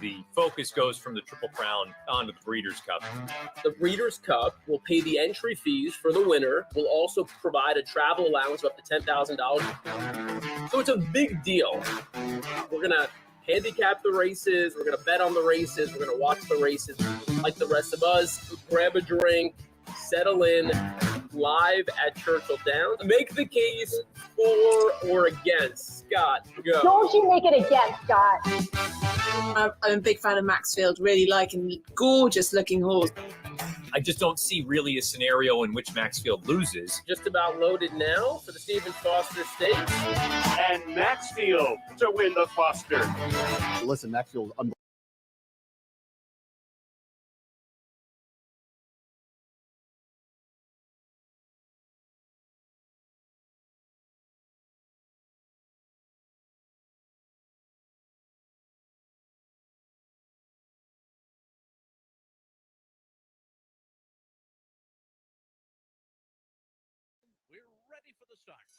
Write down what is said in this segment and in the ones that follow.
the focus goes from the Triple Crown onto the Breeders' Cup. The Breeders' Cup will pay the entry fees for the winner. Will also provide a travel allowance of up to $10,000. So it's a big deal. We're going to handicap the races. We're going to bet on the races. We're going to watch the races like the rest of us. Grab a drink, settle in, live at Churchill Downs. Make the case for or against. Scott, go. Don't you make it against, Scott. I'm a big fan of Maxfield, really liking gorgeous looking horse. I just don't see really a scenario in which Maxfield loses. Just about loaded now for the Stephen Foster Stakes. And Maxfield to win the Foster. Listen, Maxfield. We're ready for the start.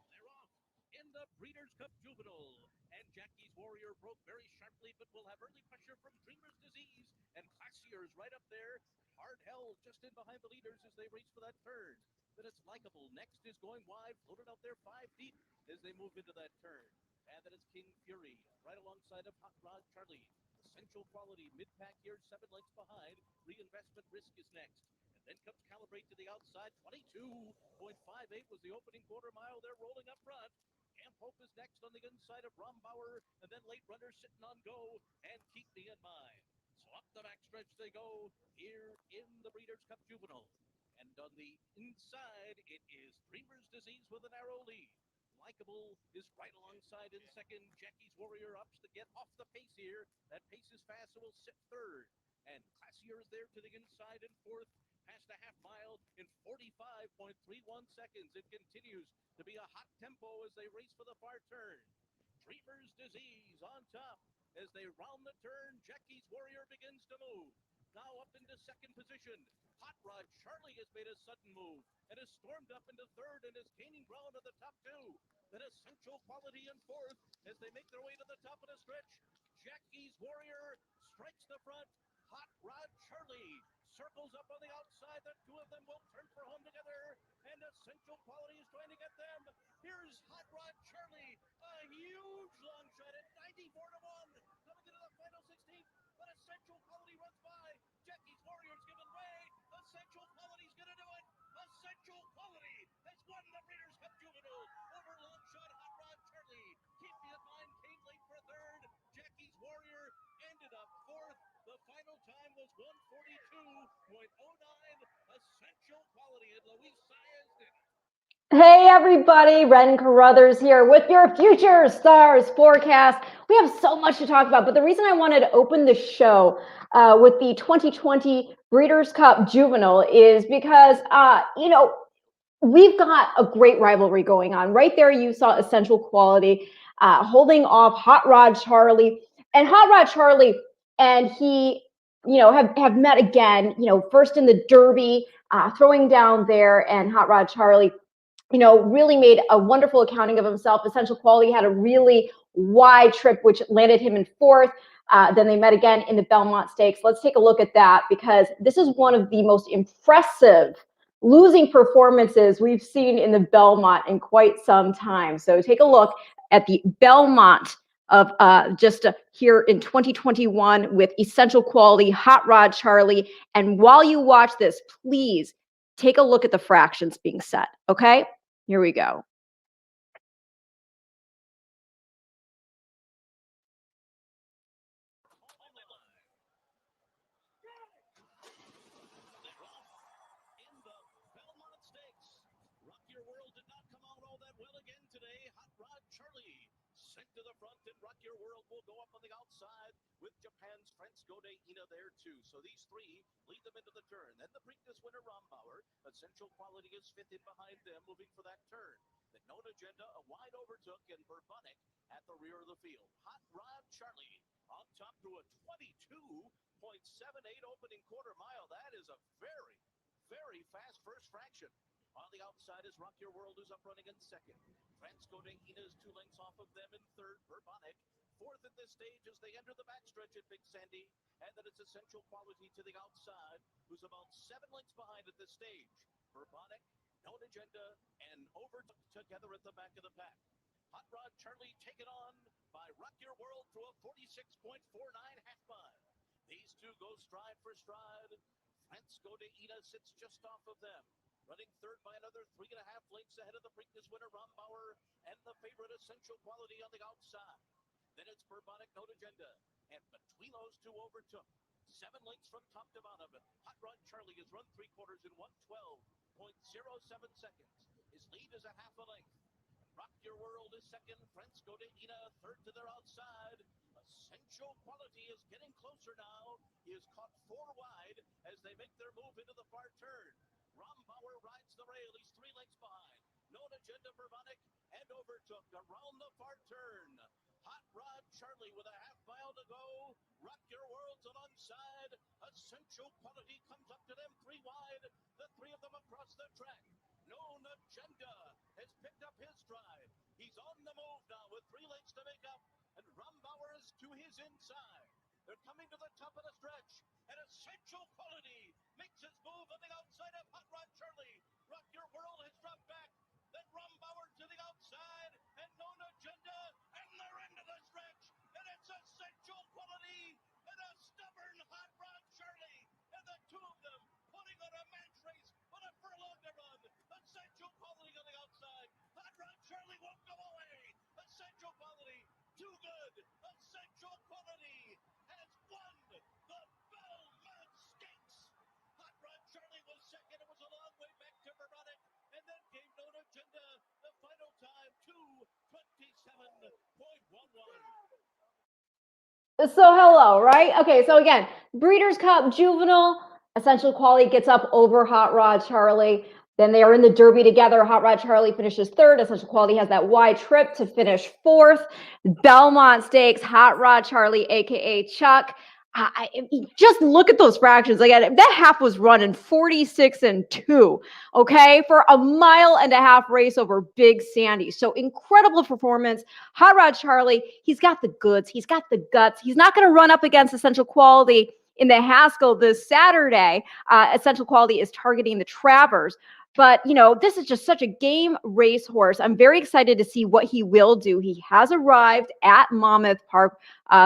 They're off in the Breeders' Cup Juvenile. And Jackie's Warrior broke very sharply, but will have early pressure from Dreamer's Disease. And Classier's right up there. Hard held just in behind the leaders as they race for that turn. But it's likable. Next is going wide, floated out there 5 deep as they move into that turn. And then it's King Fury right alongside of Hot Rod Charlie. Essential Quality mid-pack here, 7 lengths behind. Reinvestment Risk is next. Then comes Calibrate to the outside. 22.58 was the opening quarter mile. They're rolling up front. Camp Hope is next on the inside of Rombauer. And then late runners sitting on Go and Keep Me in Mind. So up the backstretch they go here in the Breeders' Cup Juvenile. And on the inside, it is Dreamer's Disease with a narrow lead. Likeable is right alongside in second. Jackie's Warrior ups to get off the pace here. That pace is fast, so will sit third. And Classier is there to the inside in fourth. Past a half mile in 45.31 seconds. It continues to be a hot tempo as they race for the far turn. Dreamer's Disease on top as they round the turn. Jackie's Warrior begins to move. Now up into second position. Hot Rod Charlie has made a sudden move and has stormed up into third and is gaining ground on the top 2. Then Essential Quality in fourth as they make their way to the top of the stretch. Jackie's Warrior strikes the front. Hot Rod Charlie circles up on the outside. The 2 of them will turn for home together. And Essential Quality is trying to get them. Here's Hot Rod Charlie. A huge long shot at 94-1. Coming into the final 16th. But Essential Quality runs by. Jackie's Warrior's given way. Essential Quality's going to do it. Essential Quality has won the Breeders' Cup Juvenile over long shot Hot Rod Charlie. Keep Me in Mind came late for third. Jackie's Warrior ended up fourth. The final time was 142.09. Essential Quality and Luis Saez did it. Hey everybody, Ren Carothers here with your Future Stars forecast. We have so much to talk about, but the reason I wanted to open the show with the 2020 Breeders' Cup Juvenile is because, we've got a great rivalry going on. Right there, you saw Essential Quality holding off Hot Rod Charlie. And Hot Rod Charlie and he, have met again, first in the Derby, throwing down there, and Hot Rod Charlie, really made a wonderful accounting of himself. Essential Quality had a really wide trip, which landed him in fourth. Then they met again in the Belmont Stakes. Let's take a look at that, because this is one of the most impressive losing performances we've seen in the Belmont in quite some time. So take a look at the Belmont of here in 2021 with Essential Quality, Hot Rod Charlie. And while you watch this, please take a look at the fractions being set, okay? Here we go. To the front, and Rock Your World will go up on the outside with Japan's Francisco de Ina there too. So these 3 lead them into the turn. Then the Preakness winner Rombauer. Essential Quality is 5th in behind them, moving for that turn. The known agenda, a wide overtook, and Bourbonic at the rear of the field. Hot Rod Charlie on top to a 22.78 opening quarter mile. That is a very, very fast first fraction. On the outside is Rock Your World, who's up running in second. Francisco de Ina is 2 lengths off of them in third. Bourbonic fourth at this stage as they enter the backstretch at Big Sandy. And then it's Essential Quality to the outside, who's about 7 lengths behind at this stage. Bourbonic, Known Agenda, and Over together at the back of the pack. Hot Rod Charlie taken on by Rock Your World through a 46.49 half mile. These two go stride for stride. Francisco de Ina sits just off of them. Running third by another 3.5 lengths ahead of the Preakness winner, Rombauer, and the favorite Essential Quality on the outside. Then it's Bourbonic, Known Agenda, and between those two overtook. 7 lengths from top to bottom. Hot Rod Charlie has run 3/4 in 1:12.07 seconds. His lead is a half a length. Rock Your World is second. Francisco de Ina third to their outside. Essential Quality is getting closer now. He is caught 4 wide as they make their move into the far turn. Rombauer rides the rail. He's 3 lengths behind. Known Agenda, Bourbonic, and overtook around the far turn. Hot Rod Charlie with a half mile to go. Rock Your World's alongside. Essential Quality comes up to them 3 wide. The 3 of them across the track. Known Agenda has picked up his stride. He's on the move now with 3 lengths to make up. And Rombauer is to his inside. They're coming to the top of the stretch. And Essential Quality makes his move on the outside of Hot Rod Charlie. Rock Your World has dropped back. Then Rombauer to the outside. And Known Agenda. And they're into the stretch. And it's Essential Quality. And a stubborn Hot Rod Charlie. And the two of them putting on a match race with a furlong to run. Essential Quality on the outside. Hot Rod Charlie won't go away. Essential Quality. Too good. Essential Quality has won the Belmont Stakes. Hot Rod Charlie was second. It was a long way back to Bourbonic. And then came Known Agenda. The final time, 2:27.11. So hello, right? Okay, so again, Breeders' Cup Juvenile, Essential Quality gets up over Hot Rod Charlie. Then they are in the Derby together. Hot Rod Charlie finishes third. Essential Quality has that wide trip to finish fourth. Belmont Stakes, Hot Rod Charlie, aka Chuck. Just look at those fractions. Again, that half was running 46-2, okay, for a 1.5 mile race over Big Sandy. So incredible performance. Hot Rod Charlie, he's got the goods. He's got the guts. He's not going to run up against Essential Quality in the Haskell this Saturday. Essential Quality is targeting the Travers. But, you know, this is just such a game racehorse. I'm very excited to see what he will do. He has arrived at Monmouth Park.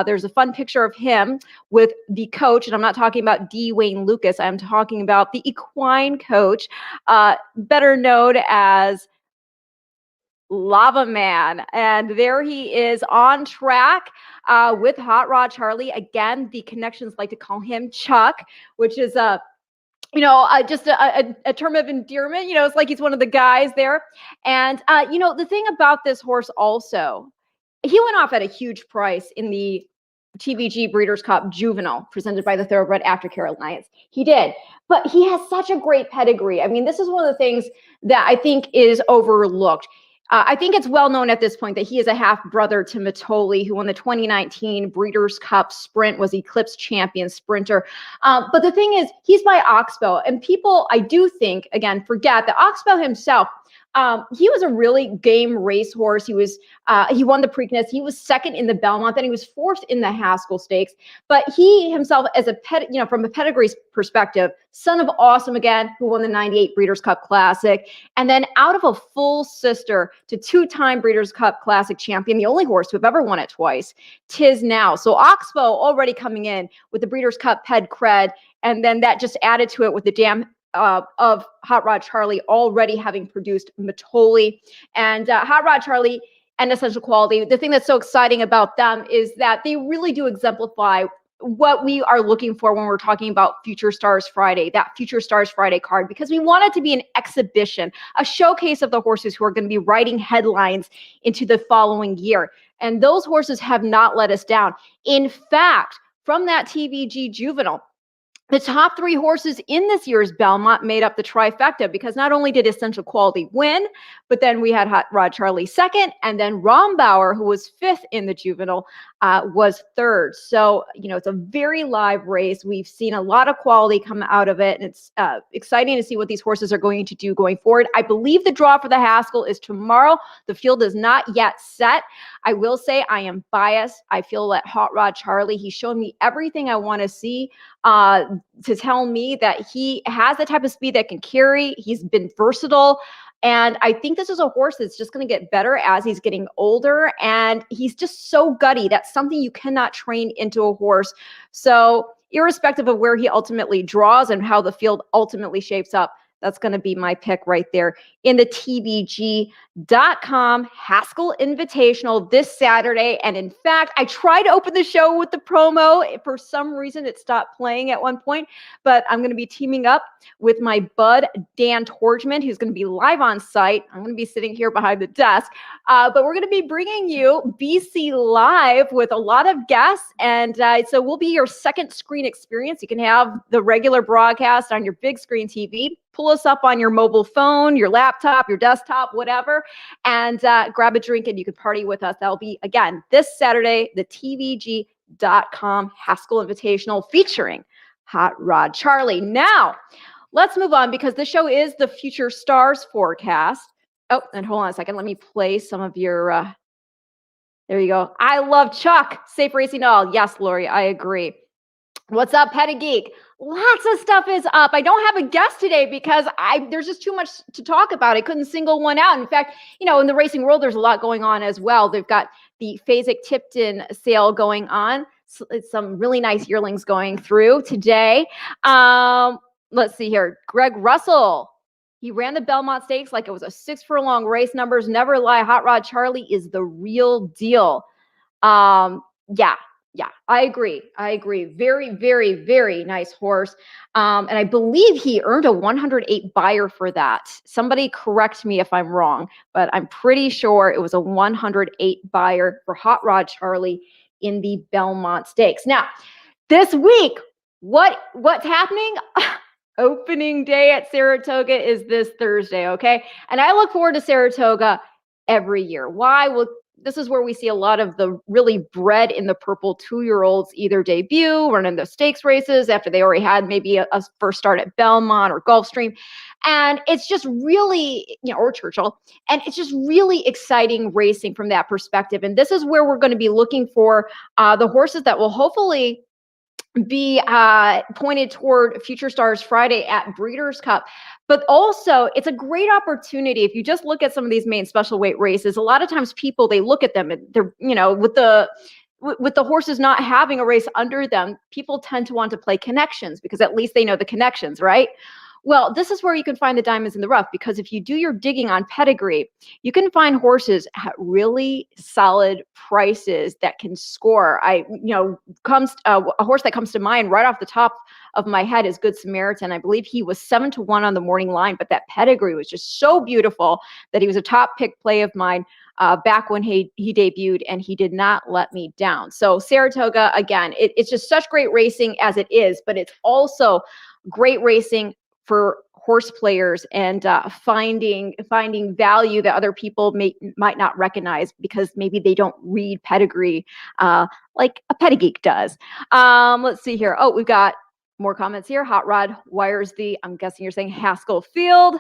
There's a fun picture of him with the coach, and I'm not talking about D. Wayne Lucas. I'm talking about the equine coach, better known as Lava Man. And there he is on track with Hot Rod Charlie. Again, the connections like to call him Chuck, which is just a term of endearment. You know, it's like he's one of the guys there. And, the thing about this horse also, he went off at a huge price in the TVG Breeders' Cup Juvenile presented by the Thoroughbred Aftercare Alliance. He did. But he has such a great pedigree. I mean, this is one of the things that I think is overlooked. I think it's well known at this point that he is a half brother to Matoli, who won the 2019 Breeders' Cup Sprint, was Eclipse champion sprinter. But the thing is, he's by Oxbow, and people, I do think, again, forget that Oxbow himself, he was a really game racehorse. He won the Preakness. He was second in the Belmont. Then he was fourth in the Haskell Stakes. But he himself, as from a pedigree perspective, son of Awesome again, who won the 98 Breeders' Cup Classic. And then out of a full sister to 2-time Breeders' Cup Classic champion, the only horse to have ever won it twice, Tiz Now. So Oxbow already coming in with the Breeders' Cup ped cred. And then that just added to it with the dam of Hot Rod Charlie already having produced Matoli. And Hot Rod Charlie and Essential Quality, the thing that's so exciting about them is that they really do exemplify what we are looking for when we're talking about Future Stars Friday, that Future Stars Friday card, because we want it to be an exhibition, a showcase of the horses who are going to be writing headlines into the following year. And those horses have not let us down. In fact, from that TVG Juvenile, The top 3 horses in this year's Belmont made up the trifecta, because not only did Essential Quality win, but then we had Hot Rod Charlie second, and then Rombauer, who was 5th in the juvenile, was 3rd. So, it's a very live race. We've seen a lot of quality come out of it, and it's exciting to see what these horses are going to do going forward. I believe the draw for the Haskell is tomorrow. The field is not yet set. I will say I am biased. I feel that Hot Rod Charlie, he's shown me everything I want to see to tell me that he has the type of speed that can carry. He's been versatile. And I think this is a horse that's just going to get better as he's getting older. And he's just so gutty. That's something you cannot train into a horse. So irrespective of where he ultimately draws and how the field ultimately shapes up, that's going to be my pick right there in the TVG.com Haskell Invitational this Saturday. And in fact, I tried to open the show with the promo. For some reason, it stopped playing at one point. But I'm going to be teaming up with my bud, Dan Torgman, who's going to be live on site. I'm going to be sitting here behind the desk. But we're going to be bringing you BC Live with a lot of guests. And so we'll be your second screen experience. You can have the regular broadcast on your big screen TV. Pull us up on your mobile phone, your laptop, your desktop, whatever, and grab a drink and you can party with us. That'll be, again, this Saturday, the TVG.com Haskell Invitational featuring Hot Rod Charlie. Now, let's move on because the show is the Future Stars forecast. Oh, and hold on a second. Let me play some of your, there you go. I love Chuck. Safe racing all. Yes, Lori, I agree. What's up, Petty Geek? Lots of stuff is up. I don't have a guest today because there's just too much to talk about. I couldn't single one out. In fact, in the racing world, there's a lot going on as well. They've got the Phasic Tipton sale going on. Some really nice yearlings going through today. Let's see here. Greg Russell. He ran the Belmont Stakes like it was a 6 furlong race. Numbers never lie. Hot Rod Charlie is the real deal. Yeah, I agree. Very, very, very nice horse. And I believe he earned a 108 buyer for that. Somebody correct me if I'm wrong, but I'm pretty sure it was a 108 buyer for Hot Rod Charlie in the Belmont Stakes. Now, this week, what's happening? Opening day at Saratoga is this Thursday, okay? And I look forward to Saratoga every year. Why? Well, this is where we see a lot of the really bred in the purple 2-year-olds either debut, run in the stakes races after they already had maybe a first start at Belmont or Gulfstream. And it's just really, or Churchill. And it's just really exciting racing from that perspective. And this is where we're going to be looking for the horses that will hopefully be pointed toward Future Stars Friday at Breeders' Cup. But also, it's a great opportunity. If you just look at some of these main special weight races, a lot of times people, they look at them and they're, with the horses not having a race under them, people tend to want to play connections because at least they know the connections, right? Well, this is where you can find the diamonds in the rough, because if you do your digging on Pedigree, you can find horses at really solid prices that can score. A horse that comes to mind right off the top of my head is Good Samaritan. I believe he was 7-1 on the morning line, but that Pedigree was just so beautiful that he was a top pick play of mine back when he debuted, and he did not let me down. So Saratoga, again, it's just such great racing as it is, but it's also great racing for horse players and finding value that other people might not recognize because maybe they don't read Pedigree like a Petty Geek does. Let's see here. Oh, we've got more comments here. Hot Rod wires I'm guessing you're saying Haskell Field.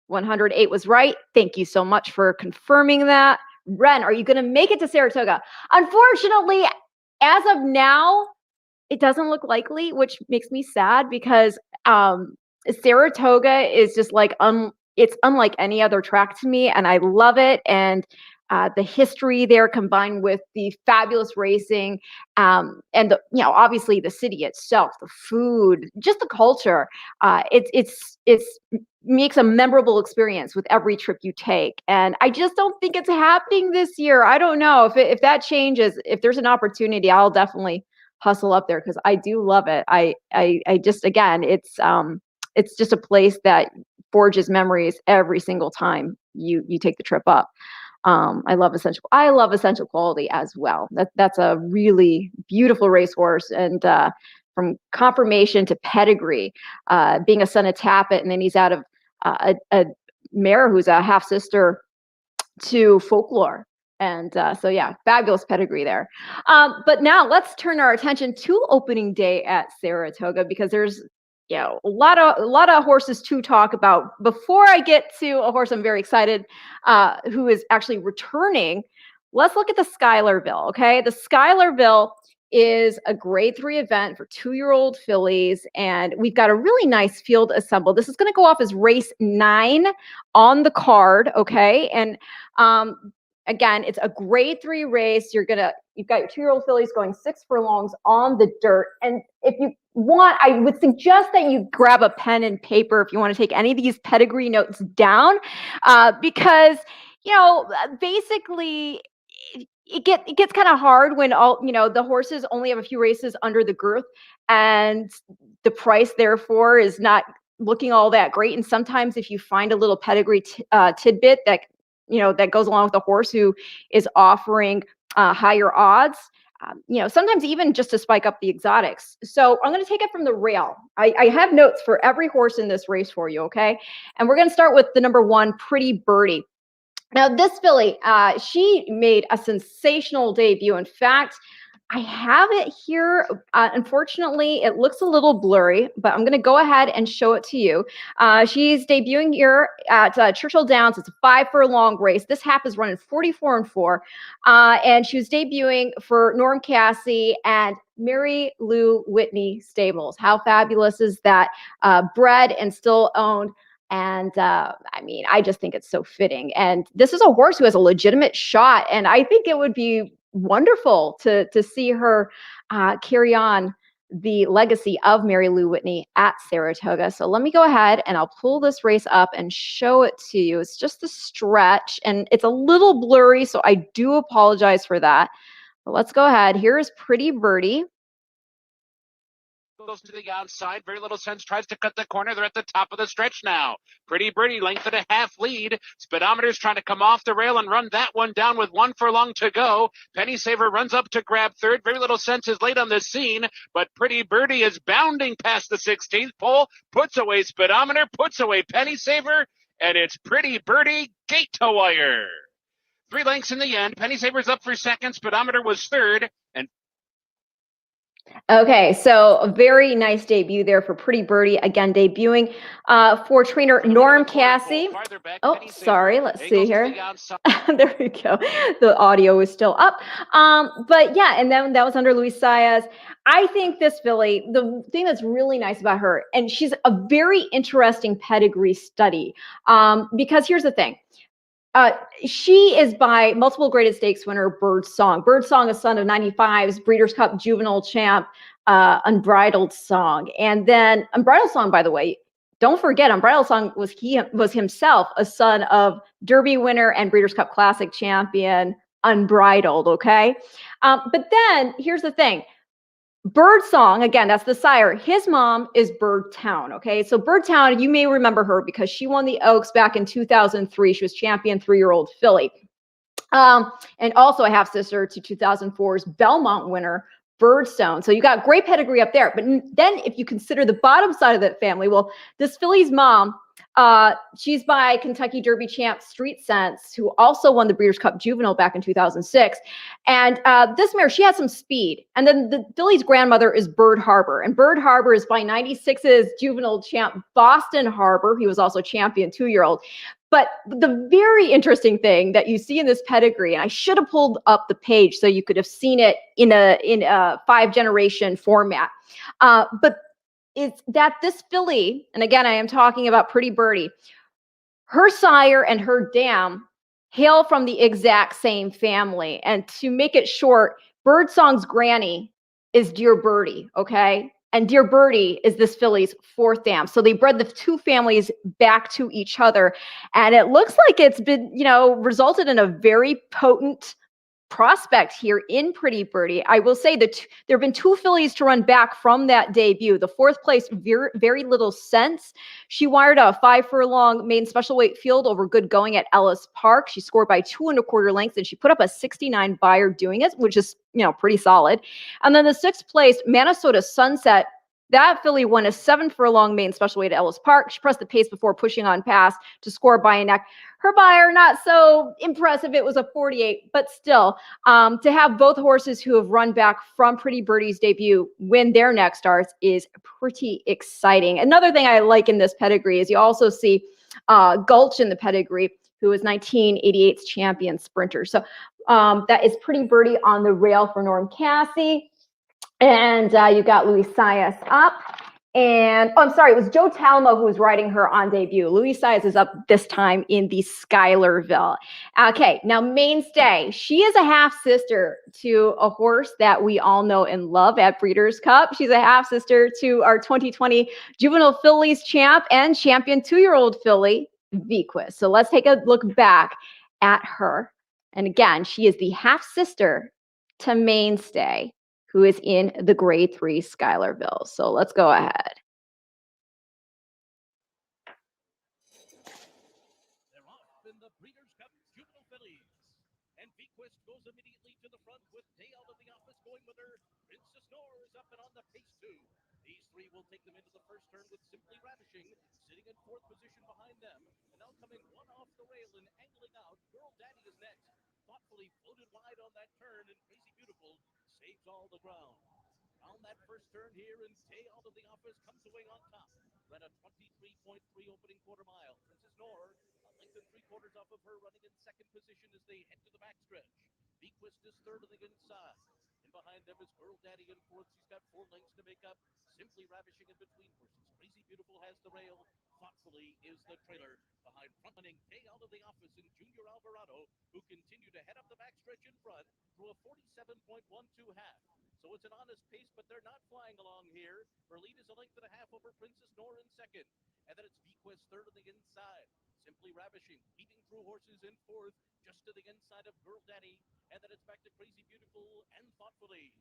108 was right. Thank you so much for confirming that. Ren, are you going to make it to Saratoga? Unfortunately, as of now, it doesn't look likely, which makes me sad because Saratoga is just like it's unlike any other track to me, and I love it. And the history there combined with the fabulous racing, and obviously the city itself, the food, just the culture. It's makes a memorable experience with every trip you take. And I just don't think it's happening this year. I don't know if that changes. If there's an opportunity, I'll definitely hustle up there because I do love it. I just, again, it's just a place that forges memories every single time you take the trip up. I love Essential Quality as well. That's a really beautiful racehorse, and from Confirmation to Pedigree, being a son of Tappet, and then he's out of a mare who's a half sister to Folklore. And so, yeah, fabulous pedigree there. But now let's turn our attention to opening day at Saratoga, because there's a lot of horses to talk about. Before I get to a horse I'm very excited, who is actually returning, let's look at the Schuylerville. Okay, the Schuylerville is a grade 3 event for 2-year-old fillies, and we've got a really nice field assembled. This is going to go off as race 9 on the card. Okay, and again, it's a grade 3 race. You've got your 2-year-old fillies going 6 furlongs on the dirt. And if you want, I would suggest that you grab a pen and paper if you want to take any of these pedigree notes down, because basically it gets kind of hard when the horses only have a few races under the girth, and the price therefore is not looking all that great. And sometimes if you find a little pedigree tidbit that that goes along with the horse who is offering higher odds, sometimes even just to spike up the exotics. So I'm going to take it from the rail. I have notes for every horse in this race for you, okay? And we're going to start with the number 1, Pretty Birdie. Now, this filly, she made a sensational debut. In fact, I have it here. Unfortunately, it looks a little blurry, but I'm going to go ahead and show it to you. She's debuting here at Churchill Downs. It's a 5 furlong race. This half is running 44-4, and she was debuting for Norm Cassie and Mary Lou Whitney Stables. How fabulous is that? Bred and still owned. And I just think it's so fitting. And this is a horse who has a legitimate shot, and I think it would be wonderful to see her carry on the legacy of Mary Lou Whitney at Saratoga. So let me go ahead and I'll pull this race up and show it to you. It's just a stretch and it's a little blurry, so I do apologize for that. But let's go ahead. Here is Pretty Birdie. Goes to the outside, very little sense, tries to cut the corner. They're at the top of the stretch now. Pretty Birdie, length and a half lead. Speedometer's trying to come off the rail and run that one down with 1 furlong to go. Penny Saver runs up to grab third. Very little sense is late on the scene, but Pretty Birdie is bounding past the 16th pole, puts away Speedometer, puts away Penny Saver, and it's Pretty Birdie gate to wire. 3 lengths in the end. Penny Saver's up for second. Speedometer was third, and okay, so a very nice debut there for Pretty Birdie, again debuting for trainer Norm Cassie. Oh, sorry, let's see here. There we go. The audio is still up. But yeah, and then that was under Luis Saez. I think this filly, the thing that's really nice about her, and she's a very interesting pedigree study, because here's the thing. She is by multiple graded stakes winner Birdsong. Birdsong, a son of 95's Breeders' Cup Juvenile Champ, Unbridled Song. And then Unbridled Song, by the way, don't forget, Unbridled Song was himself a son of Derby winner and Breeders' Cup Classic champion Unbridled, okay? But then, here's the thing. Birdsong, again, that's the sire. His mom is Birdtown, okay? So Birdtown, you may remember her because she won the Oaks back in 2003. She was champion 3-year-old filly. And also a half-sister to 2004's Belmont winner, Birdstone. So you got great pedigree up there. But then if you consider the bottom side of that family, well, this filly's mom, she's by Kentucky Derby champ Street Sense, who also won the Breeders' Cup Juvenile back in 2006. And this mare, she has some speed. And then the filly's grandmother is Bird Harbor. And Bird Harbor is by 96's Juvenile champ Boston Harbor. He was also champion 2-year-old. But the very interesting thing that you see in this pedigree, and I should have pulled up the page so you could have seen it in a 5-generation format, but it's that this filly, and again, I am talking about Pretty Birdie, her sire and her dam hail from the exact same family. And to make it short, Birdsong's granny is Dear Birdie, okay? And Dear Birdie is this filly's 4th dam. So they bred the 2 families back to each other. And it looks like it's been, resulted in a very potent prospect here in Pretty Birdie. I will say that there have been 2 fillies to run back from that debut. The 4th place, very little sense. She wired a 5 furlong maiden special weight field over good going at Ellis Park. She scored by 2 1/4 lengths, and she put up a 69 buyer doing it, which is, pretty solid. And then the 6th place, Minnesota Sunset. That filly won a 7 furlong maiden special weight at Ellis Park. She pressed the pace before pushing on past to score by a neck. Her buyer, not so impressive. It was a 48, but still, to have both horses who have run back from Pretty Birdie's debut win their next starts is pretty exciting. Another thing I like in this pedigree is you also see Gulch in the pedigree, who was 1988's champion sprinter. So that is Pretty Birdie on the rail for Norm Cassie. And you got Louis Sias up. And, I'm sorry, it was Joe Talma who was riding her on debut. Louis Sias is up this time in the Schuylerville. Okay, now Mainstay. She is a half-sister to a horse that we all know and love at Breeders' Cup. She's a half-sister to our 2020 Juvenile Fillies champ and champion 2-year-old filly, Vequist. So let's take a look back at her. And again, she is the half-sister to Mainstay, who is in the Grade 3 Schuylerville. So let's go ahead. They're off in the Breeders' Cup Juvenile Fillies. And Vequist goes immediately to the front with Day out of the office going with her. Princess Nor is up and on the pace too. These 3 will take them into the first turn with Simply Ravishing, sitting in 4th position behind them. And now coming one off the rail and angling out, Girl Daddy is next. Thoughtfully floated wide on that turn, and Crazy Beautiful saves all the ground. On that first turn here, and Day out of the office comes away on top. Ran a 23.3 opening quarter mile. Princess Nor, a length and 3/4 off of her, running in 2nd position as they head to the backstretch. Vequist is 3rd on the inside. And behind them is Girl Daddy in 4th. She's got 4 lengths to make up. Simply Ravishing in between horses. Crazy Beautiful has the rail. Thoughtfully is the trailer. Behind front running Day out of the office and Junior Alvarado, who continue to head up the backstretch in front through a 47.12 half. So it's an honest pace, but they're not flying along here. Her lead is a length and a half over Princess Nor in 2nd. And then it's Vequist 3rd on the inside. Simply Ravishing, beating through horses in 4th, just to the inside of Girl Daddy. And then it's back to Crazy Beautiful and Thoughtfully.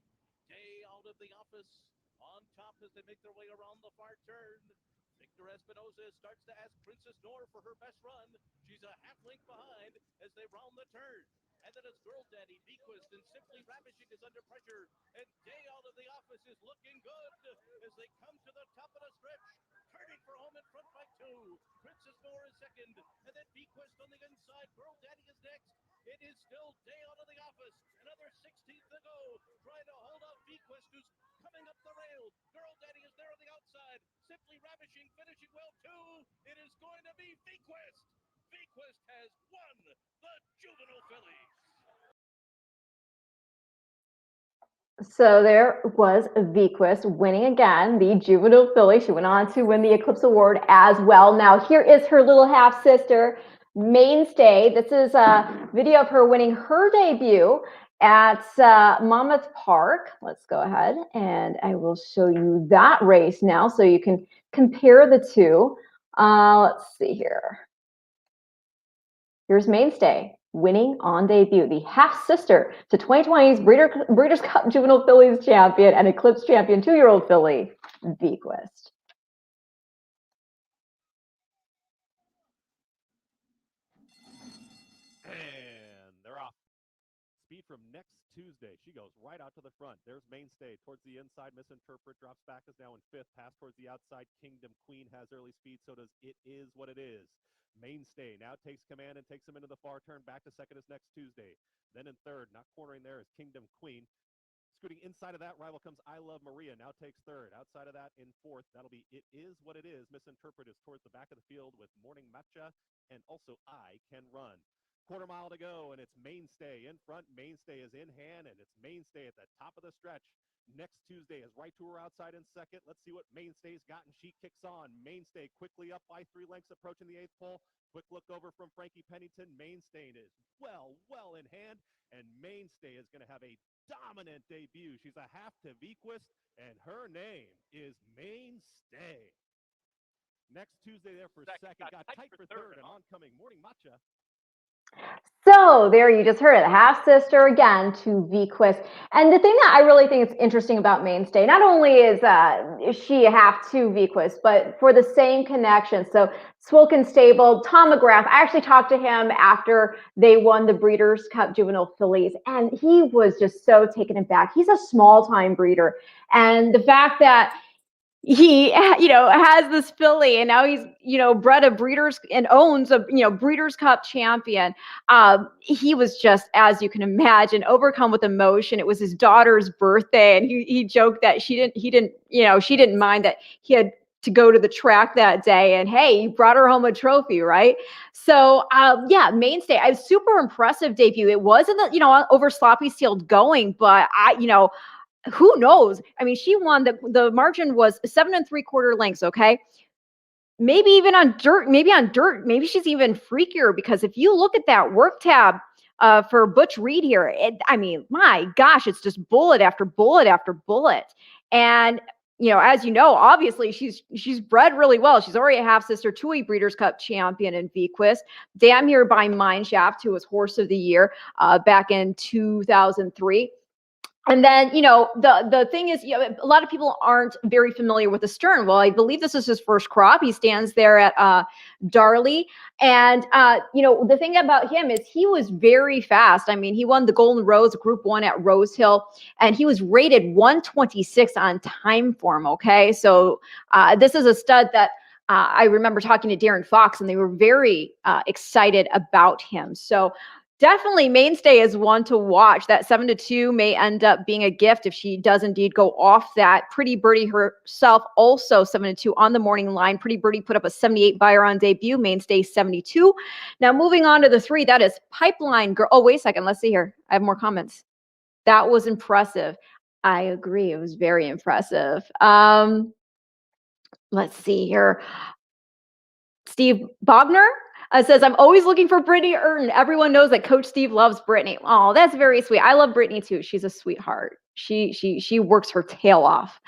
Day out of the office on top as they make their way around the far turn. Victor Espinosa starts to ask Princess Nor for her best run. She's a half length behind as they round the turn. And then it's Girl Daddy, Vequist, and Simply Ravishing is under pressure. And Day out of the office is looking good as they come to the top of the stretch. Turning for home in front by 2. Princess Nor is 2nd. And then Vequist on the inside. Girl Daddy is next. It is still Day out of the office. Another 16th to go. Trying to hold off Vequist, who's coming up the rail. Girl Daddy is there on the outside. Simply Ravishing finishing well too. It is going to be Vequist. Vequist has won the Juvenile Fillies. So there was Vequist winning again, the Juvenile filly. She went on to win the Eclipse Award as well. Now here is her little half-sister, Mainstay. This is a video of her winning her debut at Monmouth Park. Let's go ahead and I will show you that race now so you can compare the two. Let's see here. Here's Mainstay winning on debut, the half-sister to 2020's Breeders' Cup Juvenile Fillies champion and Eclipse champion 2-year-old filly, Vequist. And they're off. Speed from next Tuesday. She goes right out to the front. There's Mainstay towards the inside. Misinterpret drops back, is now in 5th. Pass towards the outside. Kingdom Queen has early speed. So does It Is What It Is. Mainstay now takes command and takes him into the far turn. Back to 2nd is next Tuesday. Then in 3rd, not cornering there, is Kingdom Queen. Scooting inside of that, rival comes I Love Maria. Now takes 3rd. Outside of that in 4th, that'll be It Is What It Is. Misinterpret is towards the back of the field with Morning Matcha and also I Can Run. 1/4 mile to go, and it's Mainstay in front. Mainstay is in hand, and it's Mainstay at the top of the stretch. Next Tuesday is right to her outside in 2nd. Let's see what Mainstay's got, and she kicks on. Mainstay quickly up by 3 lengths, approaching the 8th pole. Quick look over from Frankie Pennington. Mainstay is well in hand, and Mainstay is going to have a dominant debut. She's a half to Vequist, and her name is Mainstay. Next Tuesday there for 2nd, got tight for 3rd, and oncoming Morning Matcha. So So there you just heard it, half sister again to Vequist. And the thing that I really think is interesting about Mainstay, not only is she a half to Vequist, but for the same connection. So Swilkin Stable, Tom McGrath, I actually talked to him after they won the Breeders' Cup Juvenile Fillies, and he was just so taken aback. He's a small-time breeder. And the fact that he, has this filly, and now he's, bred a breeders and owns a, Breeders' Cup champion. He was just, as you can imagine, overcome with emotion. It was his daughter's birthday, and he joked that she didn't mind that he had to go to the track that day, and hey, he brought her home a trophy, right? So Mainstay, a super impressive debut. It wasn't over sloppy sealed going, but who knows? I mean, she won. The margin was 7 3/4 lengths. Okay, maybe even on dirt. Maybe she's even freakier, because if you look at that work tab for Butch Reed here, my gosh, it's just bullet after bullet after bullet. And as you know, obviously she's bred really well. She's already a half sister to a Breeders' Cup champion in Vequist. Damn Here by Mineshaft, who was Horse of the Year back in 2003. And then, the thing is, a lot of people aren't very familiar with the Stern. Well, I believe this is his first crop. He stands there at Darley. And, the thing about him is he was very fast. I mean, he won the Golden Rose Group 1 at Rose Hill, and he was rated 126 on time form. Okay. So this is a stud that I remember talking to Darren Fox, and they were very excited about him. So definitely Mainstay is one to watch. That 7-2 may end up being a gift if she does indeed go off that. Pretty Birdie herself also 7-2 on the morning line. Pretty Birdie put up a 78 buyer on debut. Mainstay 72. Now moving on to the 3, that is Pipeline Girl. Oh, wait a second. Let's see here. I have more comments. That was impressive. I agree. It was very impressive. Let's see here. Steve Bogner says, I'm always looking for Brittany Urton. Everyone knows that Coach Steve loves Brittany. Oh, that's very sweet. I love Brittany too. She's a sweetheart. She works her tail off.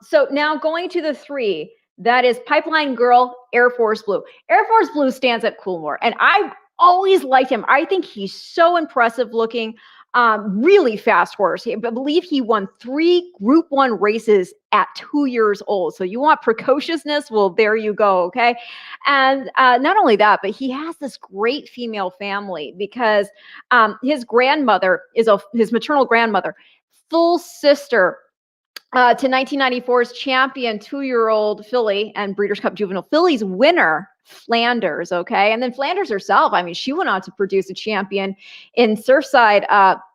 So now going to the 3, that is Pipeline Girl, Air Force Blue. Air Force Blue stands at Coolmore, and I've always liked him. I think he's so impressive looking. Really fast horse. I believe he won 3 Group 1 races at 2 years old. So you want precociousness? Well, there you go. Okay. And not only that, but he has this great female family, because his grandmother is his maternal grandmother, full sister to 1994's champion 2-year-old filly and Breeders' Cup Juvenile Fillies winner, Flanders. Okay. And then Flanders herself, she went on to produce a champion in Surfside,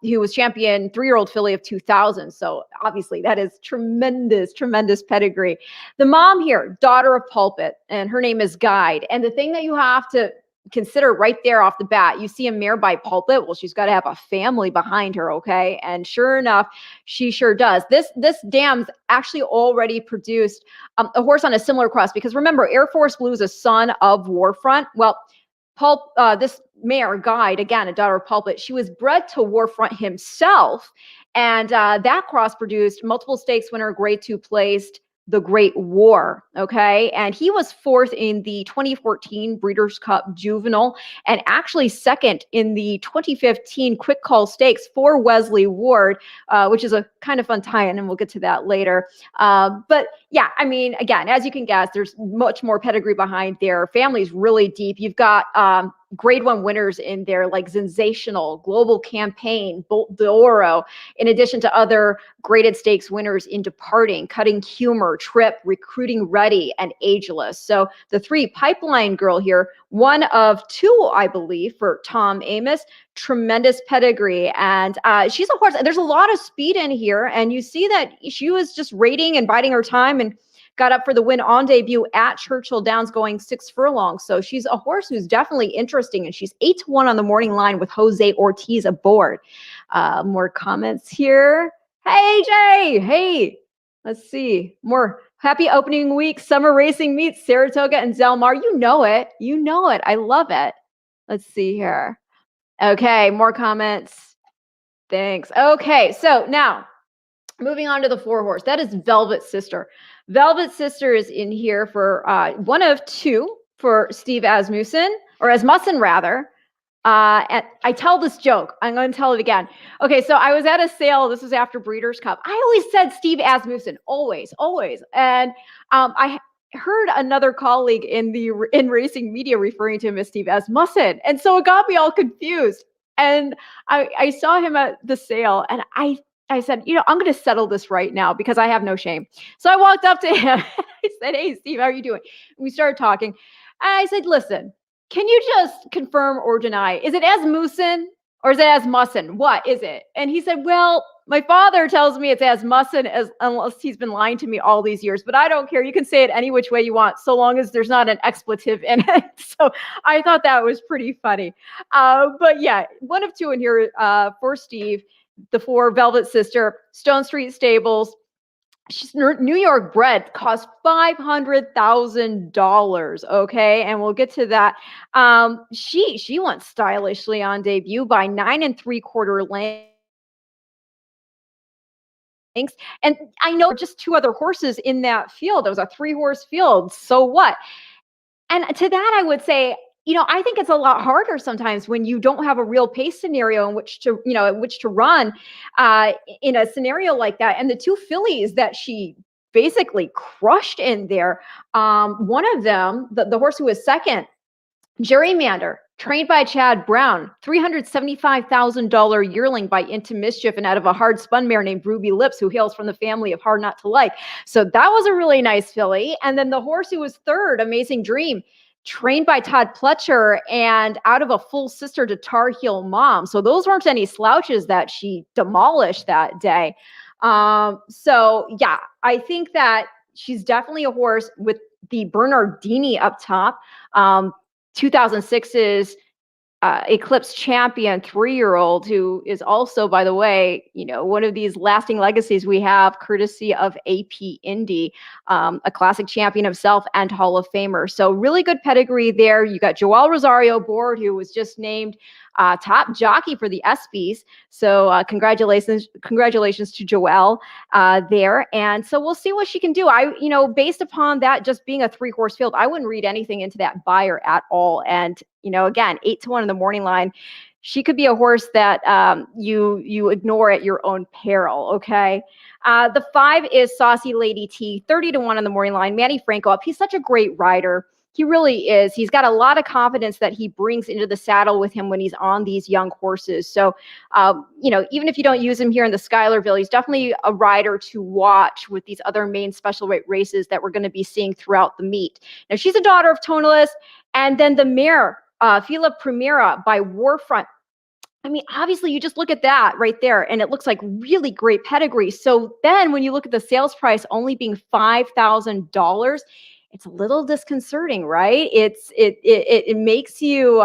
who was champion 3-year-old filly of 2000. So obviously that is tremendous, tremendous pedigree. The mom here, daughter of Pulpit, and her name is Guide. And the thing that you have to consider right there off the bat, you see a mare by Pulpit. Well, she's got to have a family behind her. Okay. And sure enough, she sure does. This dam's actually already produced a horse on a similar cross, because remember, Air Force Blue is a son of Warfront. Well, this mare, Guide, again, a daughter of Pulpit, she was bred to Warfront himself. And that cross produced multiple stakes winner, grade 2 placed, the Great War. Okay. And he was 4th in the 2014 Breeders' Cup Juvenile, and actually 2nd in the 2015 Quick Call Stakes for Wesley Ward, which is a kind of fun tie-in, and we'll get to that later. But yeah, again, as you can guess, there's much more pedigree behind their family's really deep. You've got grade 1 winners in there like Sensational, Global Campaign, Bolt d'Oro, in addition to other graded stakes winners in Departing, Cutting Humor, Trip, Recruiting Ready, and Ageless. So the 3, Pipeline Girl here, one of 2, I believe, for Tom Amos. Tremendous pedigree. And she's a horse. There's a lot of speed in here. And you see that she was just rating and biding her time, and got up for the win on debut at Churchill Downs, going 6 furlongs. So she's a horse who's definitely interesting, and she's 8-1 on the morning line with Jose Ortiz aboard. More comments here. Hey, Jay. Hey, let's see. More happy opening week. Summer racing meets Saratoga and Del Mar. You know it. You know it. I love it. Let's see here. Okay, more comments. Thanks. Okay, so now moving on to the 4 horse. That is Velvet Sister. Velvet Sister is in here for one of 2 for Steve Asmussen, or Asmussen rather. And I tell this joke. I'm going to tell it again. Okay, so I was at a sale. This was after Breeders' Cup. I always said Steve Asmussen, always. And I heard another colleague in racing media referring to him as Steve Asmussen, and so it got me all confused. And I saw him at the sale, and I said, I'm going to settle this right now because I have no shame. So I walked up to him. I said, "Hey, Steve, how are you doing?" And we started talking. And I said, "Listen, can you just confirm or deny? Is it Asmussen or is it Asmussen? What is it?" And he said, "Well, my father tells me it's Asmussen, unless he's been lying to me all these years, but I don't care. You can say it any which way you want, so long as there's not an expletive in it." So I thought that was pretty funny. But yeah, one of two in here for Steve. The 4 Velvet Sister, Stone Street Stables. She's New York bred, cost $500,000. Okay, and we'll get to that. She went stylishly on debut by 9 3/4 lengths. And I know just 2 other horses in that field. It was a 3-horse field. So what? And to that, I would say, I think it's a lot harder sometimes when you don't have a real pace scenario in which to run in a scenario like that. And the 2 fillies that she basically crushed in there, one of them, the horse who was second, Gerrymander, trained by Chad Brown, $375,000 yearling by Into Mischief, and out of a hard spun mare named Ruby Lips, who hails from the family of Hard Not to Like. So that was a really nice filly. And then the horse who was third, Amazing Dream, trained by Todd Pletcher and out of a full sister to Tar Heel Mom. So those weren't any slouches that she demolished that day. So yeah, I think that she's definitely a horse with the Bernardini up top. 2006's Eclipse champion 3-year-old, who is also, by the way, one of these lasting legacies we have, courtesy of AP Indy, a classic champion himself and Hall of Famer. So really good pedigree there. You got Joel Rosario Board, who was just named top jockey for the ESPYs. So congratulations to Joelle there. And so we'll see what she can do. Based upon that just being a 3-horse field, I wouldn't read anything into that buyer at all. And again, 8-1 in the morning line. She could be a horse that you ignore at your own peril. Okay. The 5 is Saucy Lady T, 30-1 in the morning line. Manny Franco up. He's such a great rider. He really is. He's got a lot of confidence that he brings into the saddle with him when he's on these young horses. So, even if you don't use him here in the Schuylerville, he's definitely a rider to watch with these other main special weight races that we're going to be seeing throughout the meet. Now, she's a daughter of Tonalist. And then the mare, Fila Primera by Warfront. I mean, obviously, you just look at that right there, and it looks like really great pedigree. So then when you look at the sales price only being $5,000, it's a little disconcerting, right? It makes you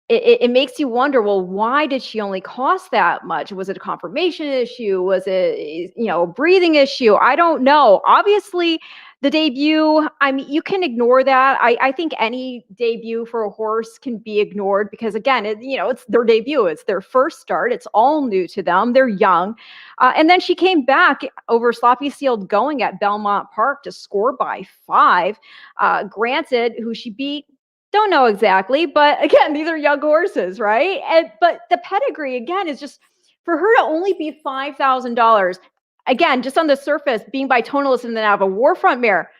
it makes you wonder, well, why did she only cost that much? Was it a confirmation issue? Was it a breathing issue? I don't know. Obviously, the debut, I mean, you can ignore that. I think any debut for a horse can be ignored because, again, it's their debut. It's their first start. It's all new to them. They're young. And then she came back over sloppy sealed going at Belmont Park to score by 5. Granted, who she beat, don't know exactly. But, again, these are young horses, right? But the pedigree, again, is just for her to only be $5,000. Again, just on the surface, being by Tonalist and then have a Warfront mare,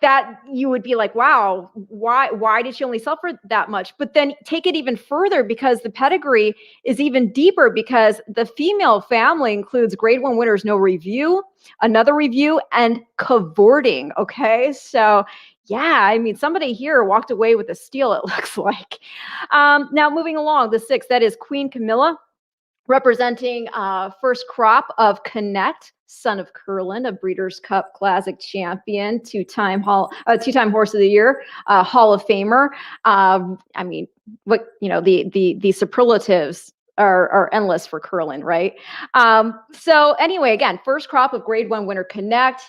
that you would be like, wow, why did she only sell for that much? But then take it even further because the pedigree is even deeper because the female family includes Grade 1 winners, No Review, Another Review, and Cavorting. Okay, so yeah, I mean, somebody here walked away with a steal, it looks like. Now, moving along, the 6, that is Queen Camilla, representing first crop of Connect, son of Curlin, a Breeders' Cup Classic champion, two-time Horse of the Year, Hall of Famer. I mean, the superlatives are endless for Curlin, right? So anyway, again, first crop of Grade 1 winner Connect.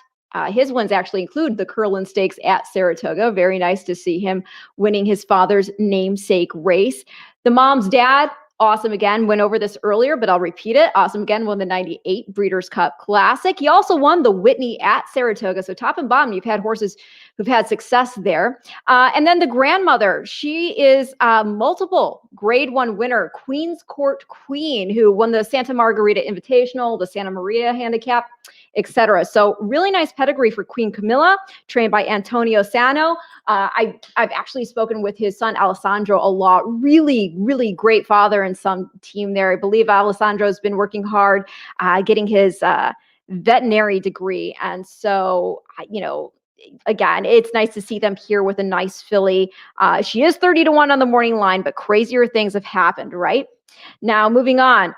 His wins actually include the Curlin Stakes at Saratoga. Very nice to see him winning his father's namesake race. The mom's dad, Awesome Again went over this earlier, but I'll repeat it. Awesome Again won the 98 Breeders' Cup Classic. He also won the Whitney at Saratoga. So top and bottom, you've had horses who've had success there. And then the grandmother, she is a multiple Grade 1 winner, Queen's Court Queen, who won the Santa Margarita Invitational, the Santa Maria Handicap, etc. So really nice pedigree for Queen Camilla, trained by Antonio Sano. I've actually spoken with his son Alessandro a lot. Really, really great father and son team there. I believe Alessandro's been working hard, getting his veterinary degree, and so again, it's nice to see them here with a nice filly. She is 30-1 on the morning line, but crazier things have happened, right? Now, moving on.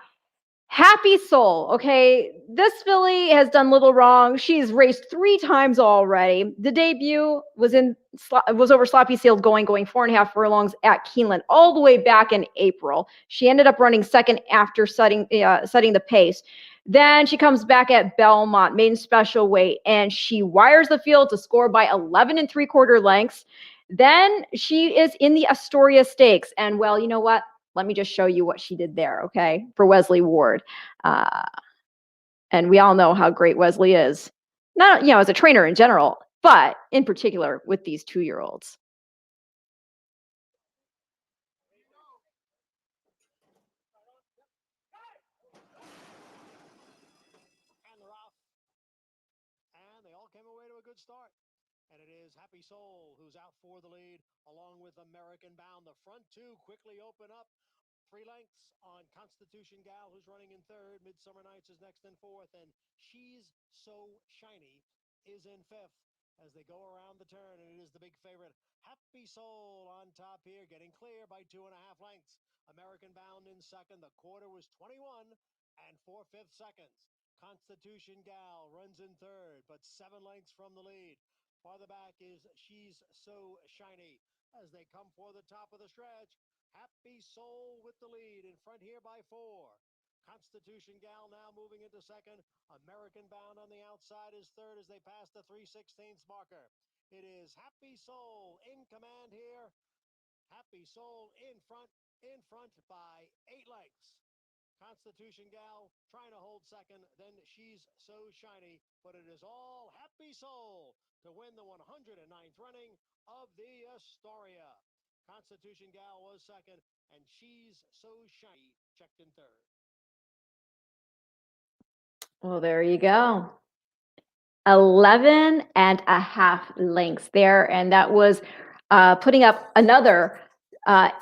Happy Soul. Okay, this filly has done little wrong. She's raced 3 times already. The debut was over Sloppy Sealed going 4.5 furlongs at Keeneland all the way back in April. She ended up running second after setting the pace. Then she comes back at Belmont, maiden special weight, and she wires the field to score by 11 3/4 lengths. Then she is in the Astoria Stakes, and well, you know what? Let me just show you what she did there, okay, for Wesley Ward. And we all know how great Wesley is, not as a trainer in general, but in particular with these 2-year-olds. And they're off. And they all came away to a good start. And it is Happy Soul who's out for the lead, along with American Bound. The front 2 quickly open up. 3 lengths on Constitution Gal, who's running in 3rd. Midsummer Nights is next in 4th. And She's So Shiny is in 5th as they go around the turn. And it is the big favorite, Happy Soul, on top here, getting clear by 2.5 lengths. American Bound in 2nd. The quarter was 21 4/5 seconds. Constitution Gal runs in 3rd, but 7 lengths from the lead. Farther back is She's So Shiny as they come for the top of the stretch. Happy Soul with the lead in front here by 4. Constitution Gal now moving into 2nd. American Bound on the outside is 3rd as they pass the 3/16 marker. It is Happy Soul in command here. Happy Soul in front by 8 lengths. Constitution Gal trying to hold 2nd, then She's So Shiny, but it is all Happy Soul to win the 109th running of the Astoria. Constitution Gal was 2nd, and She's So Shiny checked in 3rd. Well, there you go. 11.5 lengths there, and that was putting up another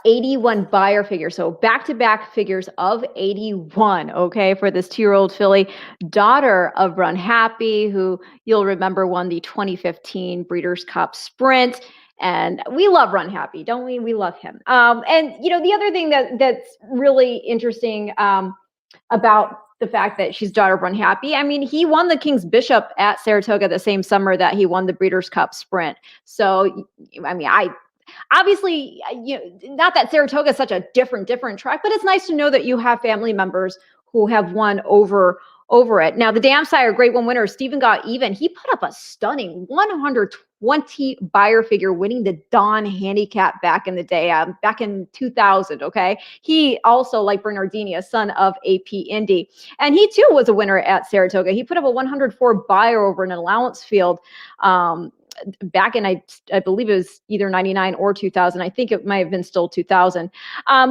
81 buyer figure. So back-to-back figures of 81, okay, for this 2-year-old filly, daughter of Run Happy, who you'll remember won the 2015 Breeders' Cup Sprint. And we love Run Happy, don't we? We love him. And the other thing that's really interesting about the fact that she's daughter of Run Happy, I mean, he won the King's Bishop at Saratoga the same summer that he won the Breeders' Cup Sprint. So, I mean, obviously, not that Saratoga is such a different track, but it's nice to know that you have family members who have won over it. Now, the Dam Sire Grade 1 winner, Stephen Got Even, he put up a stunning 120 buyer figure, winning the Dawn Handicap back in the day, back in 2000, okay? He also, like Bernardini, a son of AP Indy. And he, too, was a winner at Saratoga. He put up a 104 buyer over an allowance field back in, I believe it was either 99 or 2000. I think it might have been still 2000.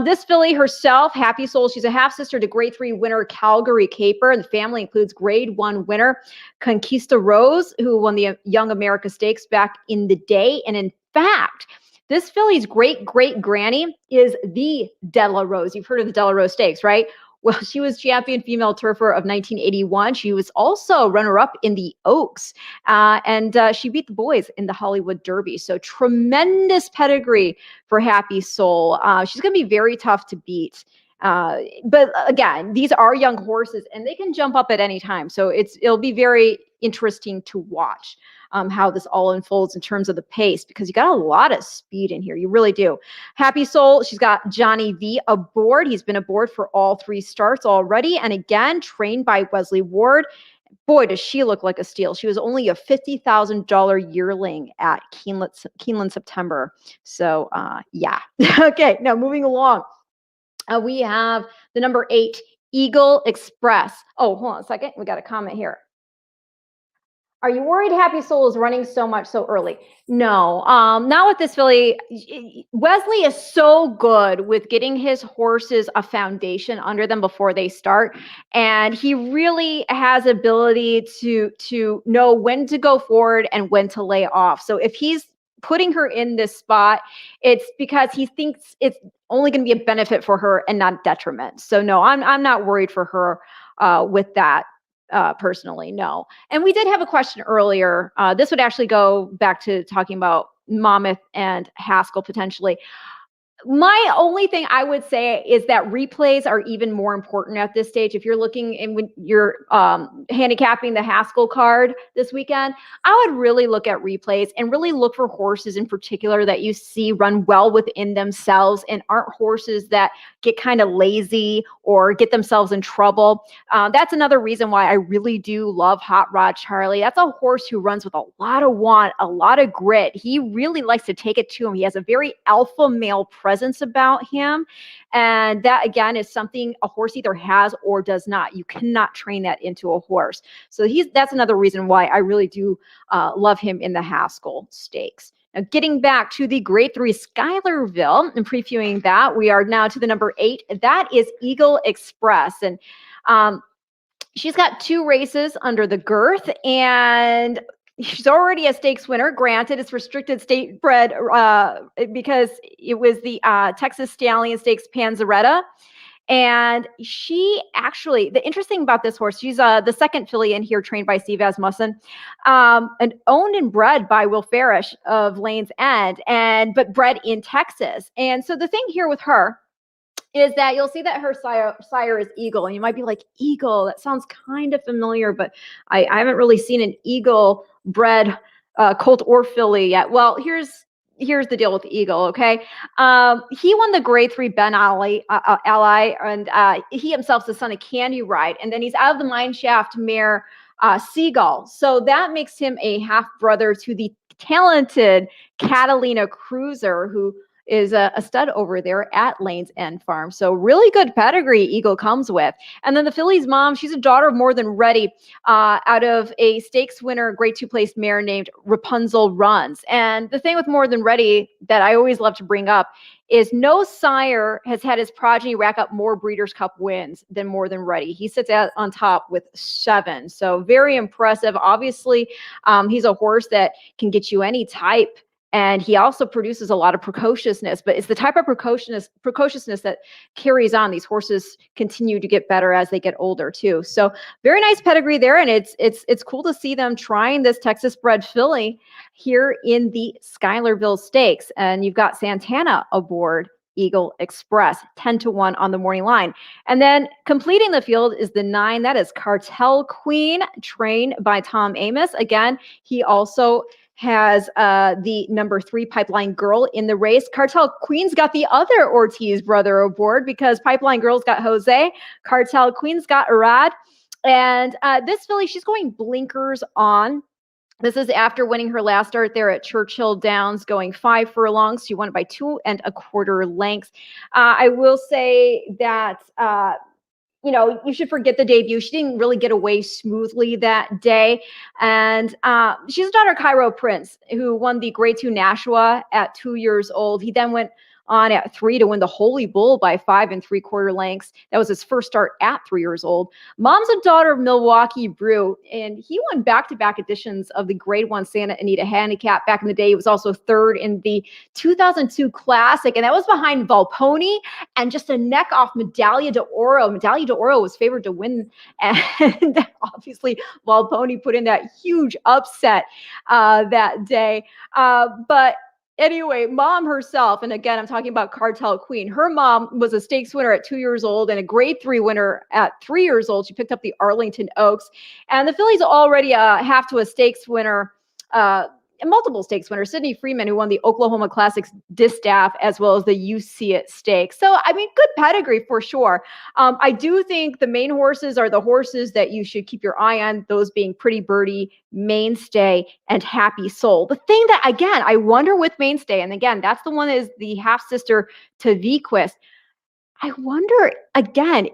This filly herself, Happy Soul, she's a half-sister to Grade 3 winner Calgary Caper. The family includes Grade 1 winner Conquista Rose, who won the Young America Stakes back in the day. And in fact, this filly's great-great-granny is the Della Rose. You've heard of the Della Rose Stakes, right? Well, she was champion female turfer of 1981. She was also runner-up in the Oaks, and she beat the boys in the Hollywood Derby. So tremendous pedigree for Happy Soul. She's going to be very tough to beat. But again, these are young horses, and they can jump up at any time. So it'll be very interesting to watch how this all unfolds in terms of the pace, because you got a lot of speed in here. You really do. Happy Soul, she's got Johnny V aboard. He's been aboard for all 3 starts already. And again, trained by Wesley Ward. Boy, does she look like a steal. She was only a $50,000 yearling at Keeneland September. So yeah. Okay, now moving along. We have the number 8, Eagle Express. Oh, hold on a second. We got a comment here. Are you worried Happy Soul is running so much so early? No, not with this filly. Wesley is so good with getting his horses a foundation under them before they start. And he really has ability to know when to go forward and when to lay off. So if he's putting her in this spot, it's because he thinks it's only going to be a benefit for her and not detriment. So no, I'm not worried for her with that. Personally, no. And we did have a question earlier. This would actually go back to talking about Monmouth and Haskell potentially. My only thing I would say is that replays are even more important at this stage. If you're looking and when you're handicapping the Haskell card this weekend, I would really look at replays and really look for horses in particular that you see run well within themselves and aren't horses that get kind of lazy or get themselves in trouble. That's another reason why I really do love Hot Rod Charlie. That's a horse who runs with a lot of want, a lot of grit. He really likes to take it to him. He has a very alpha male presence about him, and that again is something a horse either has or does not. You cannot train that into a horse. So that's another reason why I really do love him in the Haskell Stakes. Now, getting back to the Grade 3 Schuylerville and previewing that, we are now to the number 8. That is Eagle Express, and she's got 2 races under the girth, and she's already a stakes winner. Granted, it's restricted state bred because it was the Texas Stallion Stakes Panzeretta. And she actually, the interesting about this horse, she's the second filly in here trained by Steve Asmussen, and owned and bred by Will Farish of Lane's End, but bred in Texas. And so the thing here with her is that you'll see that her sire is Eagle, and you might be like, Eagle, that sounds kind of familiar, but I haven't really seen an Eagle bred colt or filly yet. Well, here's the deal with Eagle, okay? He won the Grade 3 Ben Ally, and he himself's the son of Candy Ride, and then he's out of the mine shaft mare Seagull. So that makes him a half brother to the talented Catalina Cruiser, who is a stud over there at Lane's End Farm. So really good pedigree Eagle comes with. And then the filly's mom, she's a daughter of More Than Ready, out of a stakes winner, Grade 2 placed mare named Rapunzel Runs. And the thing with More Than Ready that I always love to bring up is no sire has had his progeny rack up more Breeders' Cup wins than More Than Ready. He sits on top with 7. So very impressive. Obviously, he's a horse that can get you any type. And he also produces a lot of precociousness, but it's the type of precociousness that carries on. These horses continue to get better as they get older too. So very nice pedigree there, and it's cool to see them trying this Texas-bred filly here in the Schuylerville Stakes. And you've got Santana aboard Eagle Express, 10-1 on the morning line. And then completing the field is the 9. That is Cartel Queen, trained by Tom Amos. Again, he also has the number 3 Pipeline Girl in the race. Cartel Queen's got the other Ortiz brother aboard because Pipeline Girl's got Jose. Cartel Queen's got Arad. And this filly, she's going blinkers on. This is after winning her last start there at Churchill Downs, going 5 furlongs. She won it by 2 1/4 lengths. I will say that you should forget the debut. She didn't really get away smoothly that day. And she's a daughter of Cairo Prince, who won the Grade 2 Nashua at 2 years old. He then went on at 3 to win the Holy Bull by 5 3/4 lengths. That was his first start at 3 years old. Mom's a daughter of Milwaukee Brew, and he won back-to-back editions of the Grade 1 Santa Anita Handicap back in the day. He was also 3rd in the 2002 Classic, and that was behind Volponi and just a neck off Medaglia d'Oro. Medaglia d'Oro was favored to win, and obviously Volponi put in that huge upset that day. But anyway, mom herself, and again, I'm talking about Cartel Queen. Her mom was a stakes winner at 2 years old and a Grade 3 winner at 3 years old. She picked up the Arlington Oaks. And the filly's already half to a stakes winner, multiple stakes winner, Sidney Freeman, who won the Oklahoma Classics Distaff, as well as the You See It Stakes. So, I mean, good pedigree for sure. I do think the main horses are the horses that you should keep your eye on, those being Pretty Birdie, Mainstay, and Happy Soul. The thing that, again, I wonder with Mainstay, and again, that's the one that is the half-sister to Vequist. I wonder again,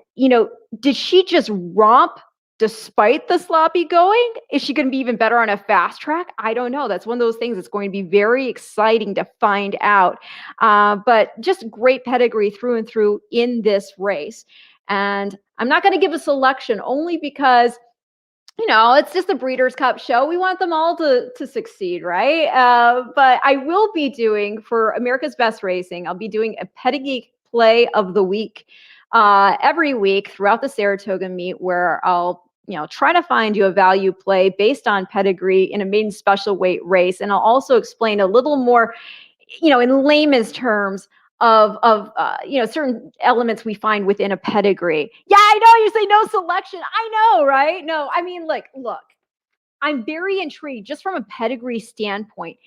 did she just romp despite the sloppy going? Is she going to be even better on a fast track? I don't know. That's one of those things that's going to be very exciting to find out. But just great pedigree through and through in this race. And I'm not going to give a selection only because it's just a Breeders' Cup show. We want them all to succeed, right? But I will be doing, for America's Best Racing, I'll be doing a Pedigree Play of the Week every week throughout the Saratoga meet, where I'll try to find you a value play based on pedigree in a maiden special weight race. And I'll also explain a little more, in layman's terms, of certain elements we find within a pedigree. Yeah, I know you say no selection. I know, right? No, I mean, look, I'm very intrigued just from a pedigree standpoint.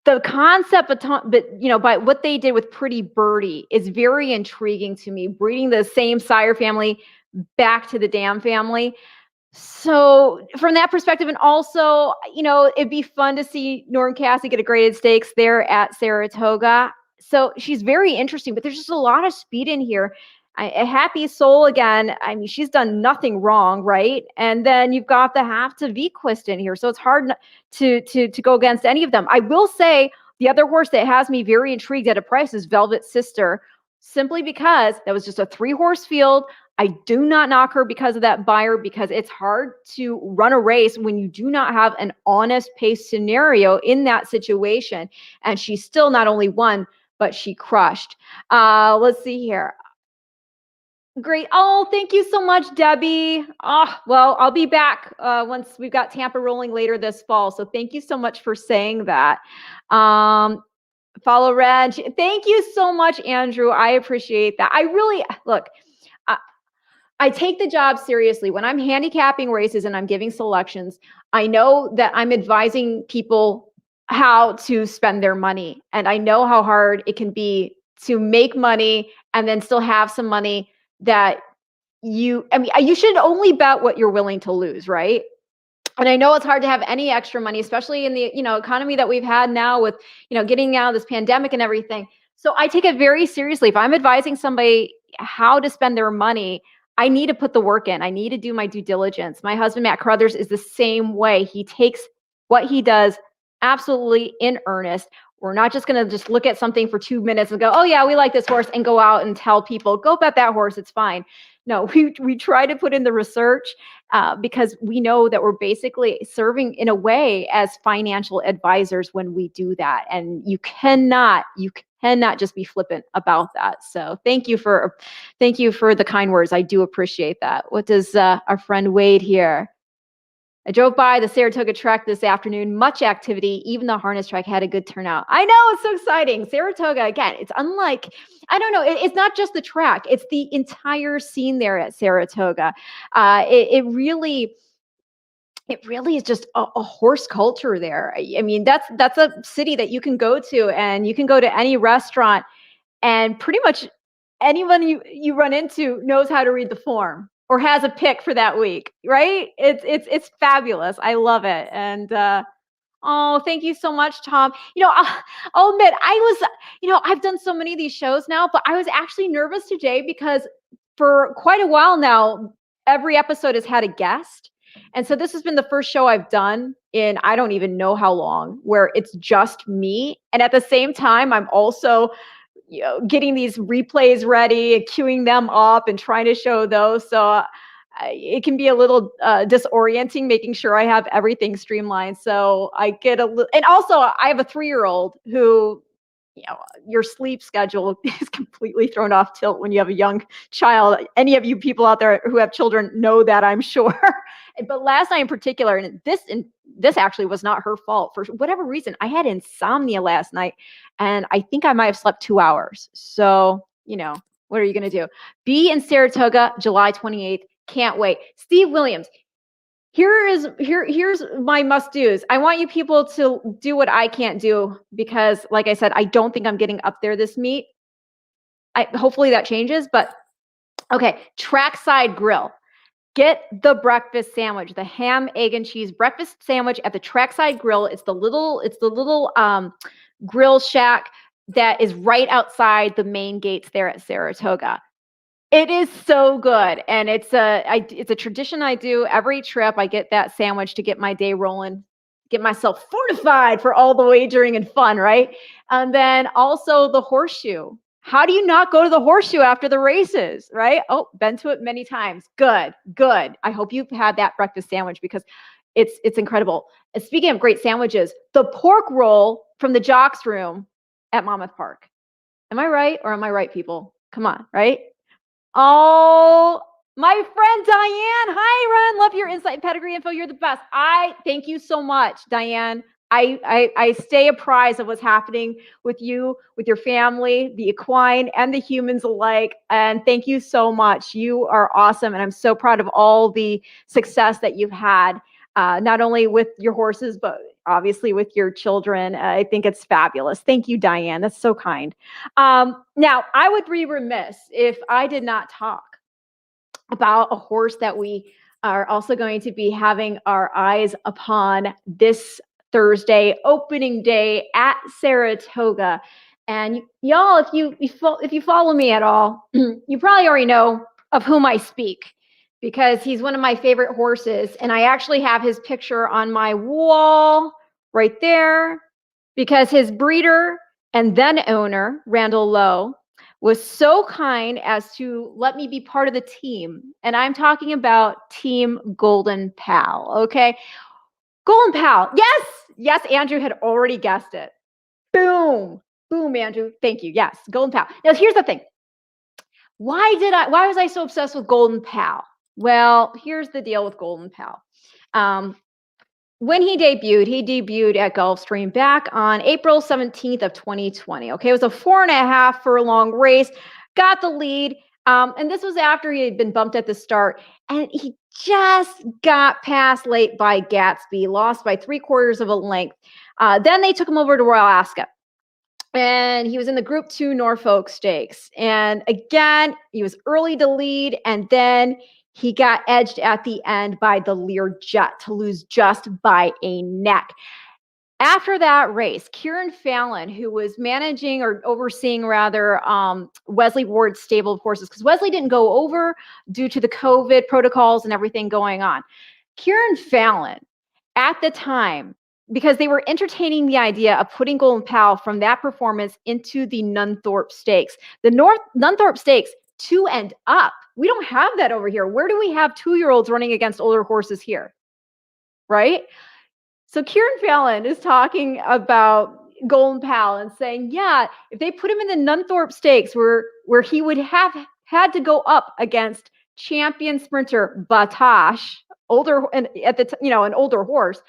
The concept of, by what they did with Pretty Birdie is very intriguing to me, breeding the same sire family back to the Dam family. So from that perspective, and also, it'd be fun to see Norm Cassie get a graded stakes there at Saratoga. So she's very interesting, but there's just a lot of speed in here. A Happy Soul, again, I mean, she's done nothing wrong, right? And then you've got the Half to V-Quist in here. So it's hard to go against any of them. I will say the other horse that has me very intrigued at a price is Velvet Sister, simply because that was just a 3-horse field. I do not knock her because of that buyer, because it's hard to run a race when you do not have an honest pace scenario in that situation. And she still not only won, but she crushed. Let's see here. Great. Oh, thank you so much, Debbie. Oh, well, I'll be back once we've got Tampa rolling later this fall. So thank you so much for saying that. Follow Reg. Thank you so much, Andrew. I appreciate that. I really, look, I take the job seriously. When I'm handicapping races and I'm giving selections, I know that I'm advising people how to spend their money. And I know how hard it can be to make money and then still have some money that you should only bet what you're willing to lose, right? And I know it's hard to have any extra money, especially in the, economy that we've had now with, getting out of this pandemic and everything. So I take it very seriously. If I'm advising somebody how to spend their money, I need to put the work in. I need to do my due diligence. My husband, Matt Carothers, is the same way. He takes what he does absolutely in earnest. We're not just going to just look at something for 2 minutes and go, oh yeah, we like this horse, and go out and tell people, go bet that horse, it's fine. No, we try to put in the research because we know that we're basically serving in a way as financial advisors when we do that. And you cannot just be flippant about that. So thank you for the kind words. I do appreciate that. What does our friend Wade here? I drove by the Saratoga track this afternoon. Much activity. Even the harness track had a good turnout. I know, it's so exciting. Saratoga, again, it's unlike, I don't know, it's not just the track. It's the entire scene there at Saratoga. It really is just a horse culture there. I mean, that's a city that you can go to, and you can go to any restaurant, and pretty much anyone you run into knows how to read the form or has a pick for that week, right? It's fabulous. I love it. And oh, thank you so much, Tom. I'll admit, I've done so many of these shows now, but I was actually nervous today because for quite a while now, every episode has had a guest. And so this has been the first show I've done in I don't even know how long, where it's just me. And at the same time, I'm also getting these replays ready, queuing them up and trying to show those. So it can be a little disorienting, making sure I have everything streamlined. So I get a little, and also I have a 3-year-old who, your sleep schedule is completely thrown off tilt when you have a young child. Any of you people out there who have children know that, I'm sure. But last night in particular, and this actually was not her fault. For whatever reason, I had insomnia last night, and I think I might have slept 2 hours. So, what are you going to do? Be in Saratoga, July 28th. Can't wait. Steve Williams. Here's my must-dos. I want you people to do what I can't do because, like I said, I don't think I'm getting up there this meet. Hopefully that changes, but okay. Trackside grill. Get the breakfast sandwich, the ham, egg, and cheese breakfast sandwich at the Trackside Grill. It's the little grill shack that is right outside the main gates there at Saratoga. It is so good, and it's a tradition I do every trip. I get that sandwich to get my day rolling, get myself fortified for all the wagering and fun, right? And then also the horseshoe. How do you not go to the horseshoe after the races, right? Oh, been to it many times. Good. I hope you've had that breakfast sandwich because it's incredible. And speaking of great sandwiches, the pork roll from the Jocks Room at Monmouth Park. Am I right or am I right, people? Come on, right? Oh, my friend Diane. Hi, Ren. Love your insight and pedigree info. You're the best. I thank you so much, Diane. I stay apprised of what's happening with you, with your family, the equine and the humans alike. And thank you so much. You are awesome. And I'm so proud of all the success that you've had, not only with your horses, but obviously with your children. I think it's fabulous. Thank you, Diane. That's so kind. Now, I would be remiss if I did not talk about a horse that we are also going to be having our eyes upon this Thursday, opening day at Saratoga. And y'all, if you follow me at all, you probably already know of whom I speak, because he's one of my favorite horses. And I actually have his picture on my wall right there, because his breeder and then owner, Randall Lowe, was so kind as to let me be part of the team. And I'm talking about Team Golden Pal, okay? Golden Pal. Yes, Andrew had already guessed it. Boom, Andrew. Thank you. Yes, Golden Pal. Now, here's the thing. Why was I so obsessed with Golden Pal? Well, here's the deal with Golden Pal. When he debuted at Gulfstream back on April 17th of 2020. Okay, it was a 4.5 furlong race, got the lead. And this was after he had been bumped at the start, and he just got passed late by Gatsby, lost by 3/4 of a length. Then they took him over to Royal Ascot, and he was in the Group 2 Norfolk Stakes. And again, he was early to lead, and then he got edged at the end by the Learjet to lose just by a neck. After that race, Kieran Fallon, who was managing or overseeing rather Wesley Ward's stable of horses, because Wesley didn't go over due to the COVID protocols and everything going on. Kieran Fallon, at the time, because they were entertaining the idea of putting Golden Pal from that performance into the Nunthorpe Stakes. The Nunthorpe Stakes, 2 and up. We don't have that over here. Where do we have 2-year-olds running against older horses here? Right? So Kieran Fallon is talking about Golden Pal and saying, yeah, if they put him in the Nunthorpe Stakes where he would have had to go up against champion sprinter Batash, an older horse,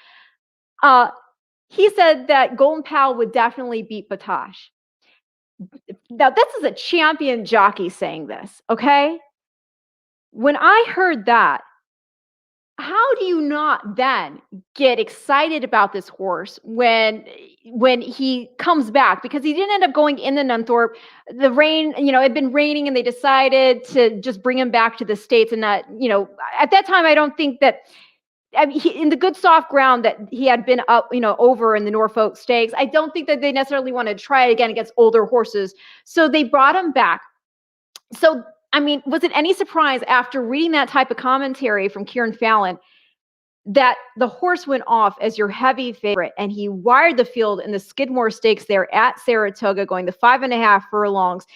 he said that Golden Pal would definitely beat Batash. Now, this is a champion jockey saying this, okay? When I heard that, how do you not then get excited about this horse when he comes back? Because he didn't end up going in the Nunthorpe. The rain, it had been raining, and they decided to just bring him back to the States. And that, at that time, I don't think that, in the good soft ground that he had been up, over in the Norfolk Stakes, I don't think that they necessarily wanted to try it again against older horses. So they brought him back. So, was it any surprise after reading that type of commentary from Kieran Fallon that the horse went off as your heavy favorite, and he wired the field in the Skidmore Stakes there at Saratoga, going the 5.5 furlongs,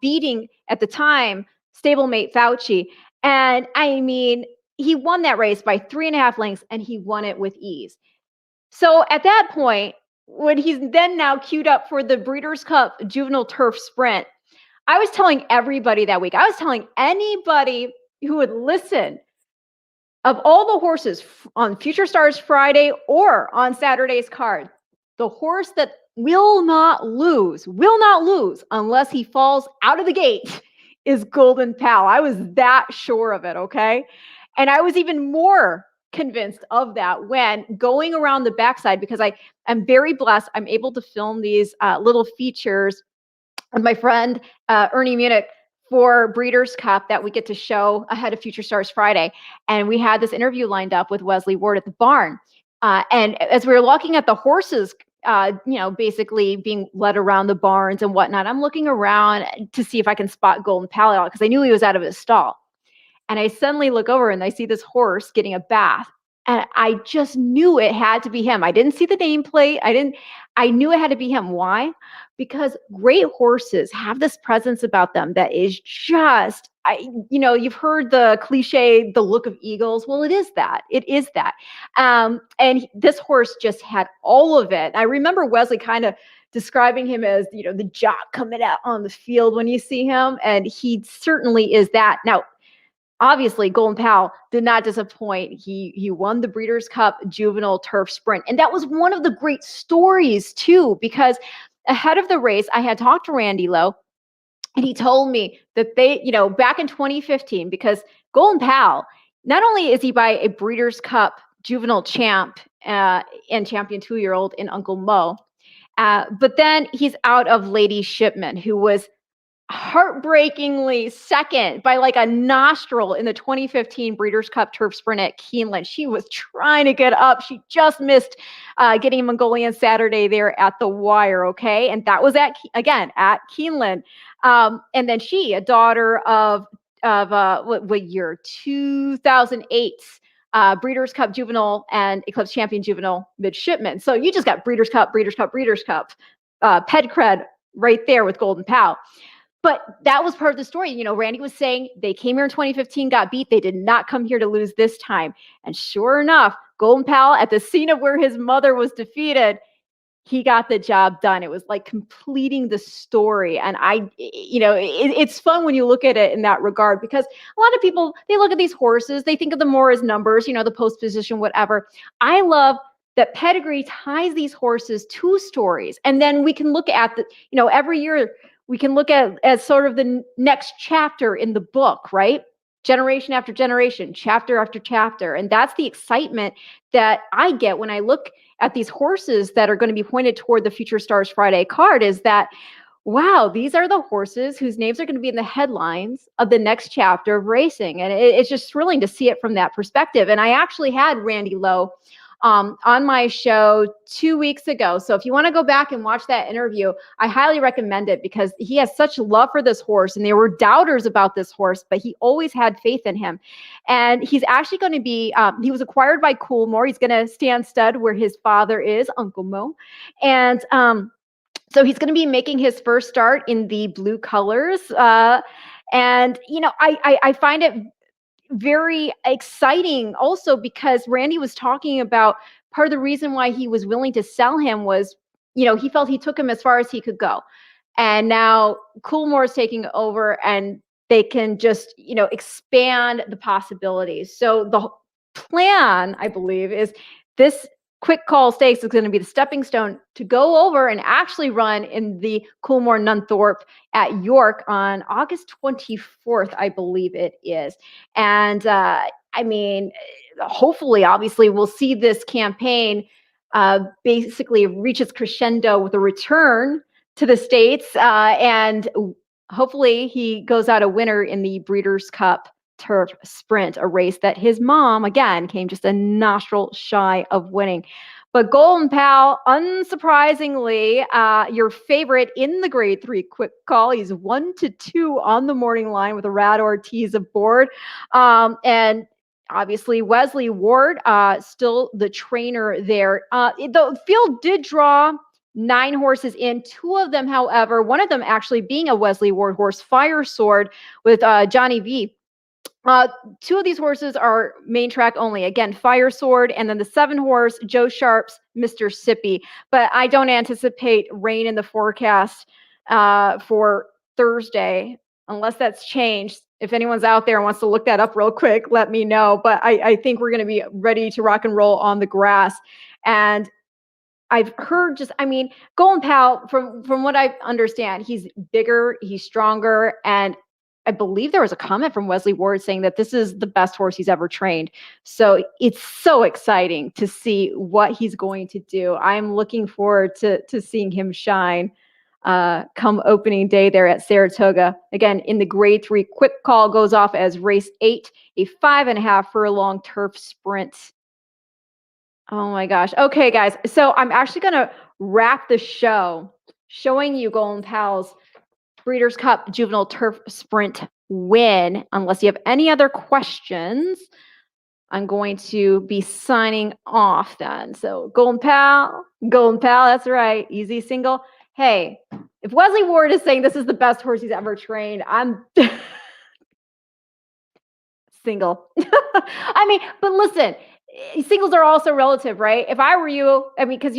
beating at the time stablemate Fauci. And he won that race by 3.5 lengths, and he won it with ease. So at that point, when he's then now queued up for the Breeders' Cup Juvenile Turf Sprint, I was telling everybody that week, I was telling anybody who would listen, of all the horses on Future Stars Friday or on Saturday's card, the horse that will not lose unless he falls out of the gate is Golden Pal. I was that sure of it, okay? And I was even more convinced of that when going around the backside, because I am very blessed. I'm able to film these little features with my friend Ernie Munich for Breeders' Cup that we get to show ahead of Future Stars Friday. And we had this interview lined up with Wesley Ward at the barn. And as we were looking at the horses basically being led around the barns and whatnot. I'm looking around to see if I can spot Golden Pal because I knew he was out of his stall. And I suddenly look over and I see this horse getting a bath. And I just knew it had to be him. I didn't see the nameplate. I knew it had to be him. Why? Because great horses have this presence about them that is just, you've heard the cliche, the look of eagles. Well, it is that. It is that. And this horse just had all of it. I remember Wesley kind of describing him as, the jock coming out on the field when you see him. And he certainly is that. Now, obviously, Golden Pal did not disappoint. He won the Breeders' Cup Juvenile Turf Sprint. And that was one of the great stories, too, because ahead of the race, I had talked to Randy Lowe, and he told me that they, back in 2015, because Golden Pal, not only is he by a Breeders' Cup Juvenile champ and champion 2-year-old in Uncle Mo, but then he's out of Lady Shipman, who was heartbreakingly second by like a nostril in the 2015 Breeders' Cup Turf Sprint at Keeneland. She was trying to get up. She just missed getting Mongolian Saturday there at the wire, okay? And that was at Keeneland. And then she, a daughter of what year? 2008 Breeders' Cup Juvenile and Eclipse Champion Juvenile Midshipman. So you just got Breeders' Cup, Ped right there with Golden Pal. But that was part of the story. Randy was saying they came here in 2015, got beat. They did not come here to lose this time. And sure enough, Golden Pal, at the scene of where his mother was defeated, he got the job done. It was like completing the story. And it's fun when you look at it in that regard, because a lot of people, they look at these horses, they think of them more as numbers, the post position, whatever. I love that Pedigree ties these horses to stories. And then we can look at every year, we can look at as sort of the next chapter in the book, right? Generation after generation, chapter after chapter. And that's the excitement that I get when I look at these horses that are going to be pointed toward the Future Stars Friday card, is that, wow, these are the horses whose names are going to be in the headlines of the next chapter of racing. And it's just thrilling to see it from that perspective. And I actually had Randy Lowe on my show 2 weeks ago. So if you want to go back and watch that interview, I highly recommend it, because he has such love for this horse, and there were doubters about this horse, but he always had faith in him. And he's actually going to be, he was acquired by Coolmore. He's going to stand stud where his father is, Uncle Mo. And so he's going to be making his first start in the blue colors. And, I find it very exciting also, because Randy was talking about part of the reason why he was willing to sell him was, he felt he took him as far as he could go. And now Coolmore is taking over, and they can just, expand the possibilities. So the plan, I believe, is this Quick Call Stakes is going to be the stepping stone to go over and actually run in the Coolmore Nunthorpe at York on August 24th, I believe it is. And hopefully, obviously, we'll see this campaign basically reach its crescendo with a return to the States. And hopefully he goes out a winner in the Breeders' Cup Turf Sprint, a race that his mom, again, came just a nostril shy of winning. But Golden Pal, unsurprisingly, your favorite in the Grade 3 Quick Call. He's 1-2 on the morning line with a Rad Ortiz aboard. And obviously, Wesley Ward, still the trainer there. The field did draw 9 horses in. 2 of them, however, one of them actually being a Wesley Ward horse, Fire Sword, with Johnny V. 2 of these horses are main track only. Again, Fire Sword, and then the 7 horse, Joe Sharp's Mr. Sippy. But I don't anticipate rain in the forecast for Thursday, unless that's changed. If anyone's out there and wants to look that up real quick, let me know. But I think we're going to be ready to rock and roll on the grass. And I've heard Golden Pal, from what I understand, he's bigger, he's stronger, and I believe there was a comment from Wesley Ward saying that this is the best horse he's ever trained. So it's so exciting to see what he's going to do. I'm looking forward to seeing him shine come opening day there at Saratoga. Again, in the Grade 3 Quick Call goes off as race 8, a 5.5 furlong turf sprint. Oh my gosh. Okay, guys. So I'm actually going to wrap the show showing you Golden Pal's Breeders' Cup Juvenile Turf Sprint win. Unless you have any other questions, I'm going to be signing off then. So Golden Pal, that's right. Easy single. Hey, if Wesley Ward is saying this is the best horse he's ever trained, I'm single. I mean, but listen, singles are also relative, right? If I were you, I mean, because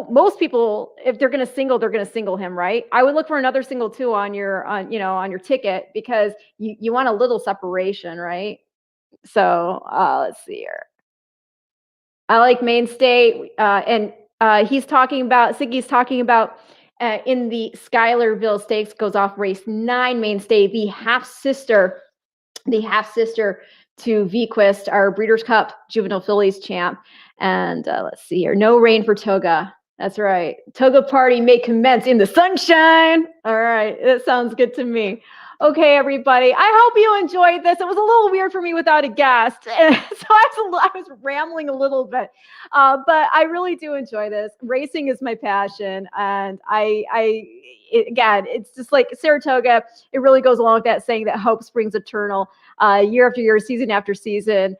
most people, if they're going to single, they're going to single him, right? I would look for another single too on your ticket, because you want a little separation, right? So let's see here. I like Mainstay, and Siggy's talking about in the Schuylerville Stakes, goes off race 9, Mainstay, the half sister to Vequist, our Breeders' Cup Juvenile Fillies champ. And let's see here. No rain for Toga. That's right. Toga party may commence in the sunshine. All right. That sounds good to me. Okay, everybody. I hope you enjoyed this. It was a little weird for me without a guest. So I was rambling a little bit. But I really do enjoy this. Racing is my passion. And again, it's just like Saratoga. It really goes along with that saying that hope springs eternal. Year after year, season after season,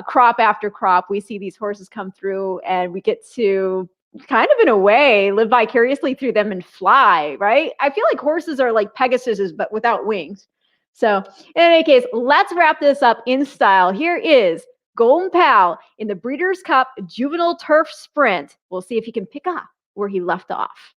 crop after crop, we see these horses come through, and we get to kind of, in a way, live vicariously through them and fly, right? I feel like horses are like Pegasuses, but without wings. So in any case, let's wrap this up in style. Here is Golden Pal in the Breeders' Cup Juvenile Turf Sprint. We'll see if he can pick up where he left off.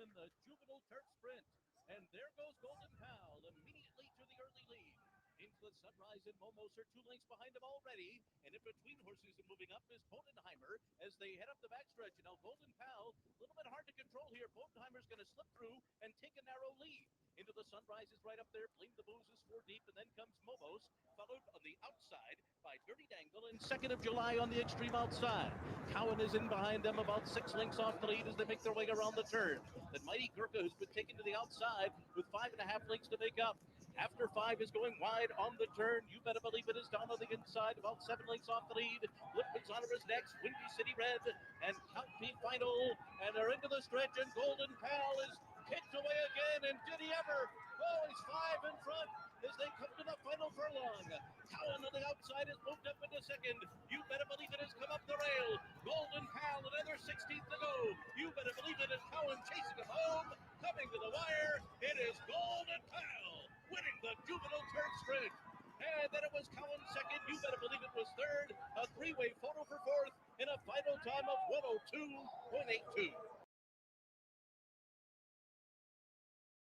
In the Juvenile Turf Sprint, and there goes Golden Pal immediately to the early lead. Into the Sunrise and Momos are 2 lengths behind him already, and in between horses and moving up is Bodenheimer as they head up the backstretch. And now Golden Pal, a little bit hard to control here. Bodenheimer's going to slip through and take a narrow lead. Into the Sunrise is right up there. Blame the Booze is 4 deep, and then comes Momos, followed on the outside by Dirty Dangle and 2nd of July on the extreme outside. Cowan is in behind them, about 6 lengths off the lead as they make their way around the turn. Then Mighty Gurkha, who's been taken to the outside with 5.5 lengths to make up. After 5 is going wide on the turn. You better believe it is down on the inside, about 7 lengths off the lead. Lipman's Honor is next. Windy City Red and Count Me Final, and they're into the stretch, and Golden Pal is kicked away again, and did he ever? Oh, he's 5 in front as they come to the final furlong. Cowan on the outside has moved up into 2nd. You better believe it has come up the rail. Golden Pal, another 16th to go. You better believe it is Cowan chasing him home. Coming to the wire, it is Golden Pal winning the Juvenile Turf Sprint. And then it was Cowan 2nd. You better believe it was 3rd. A 3-way photo for 4th in a final time of 102.82.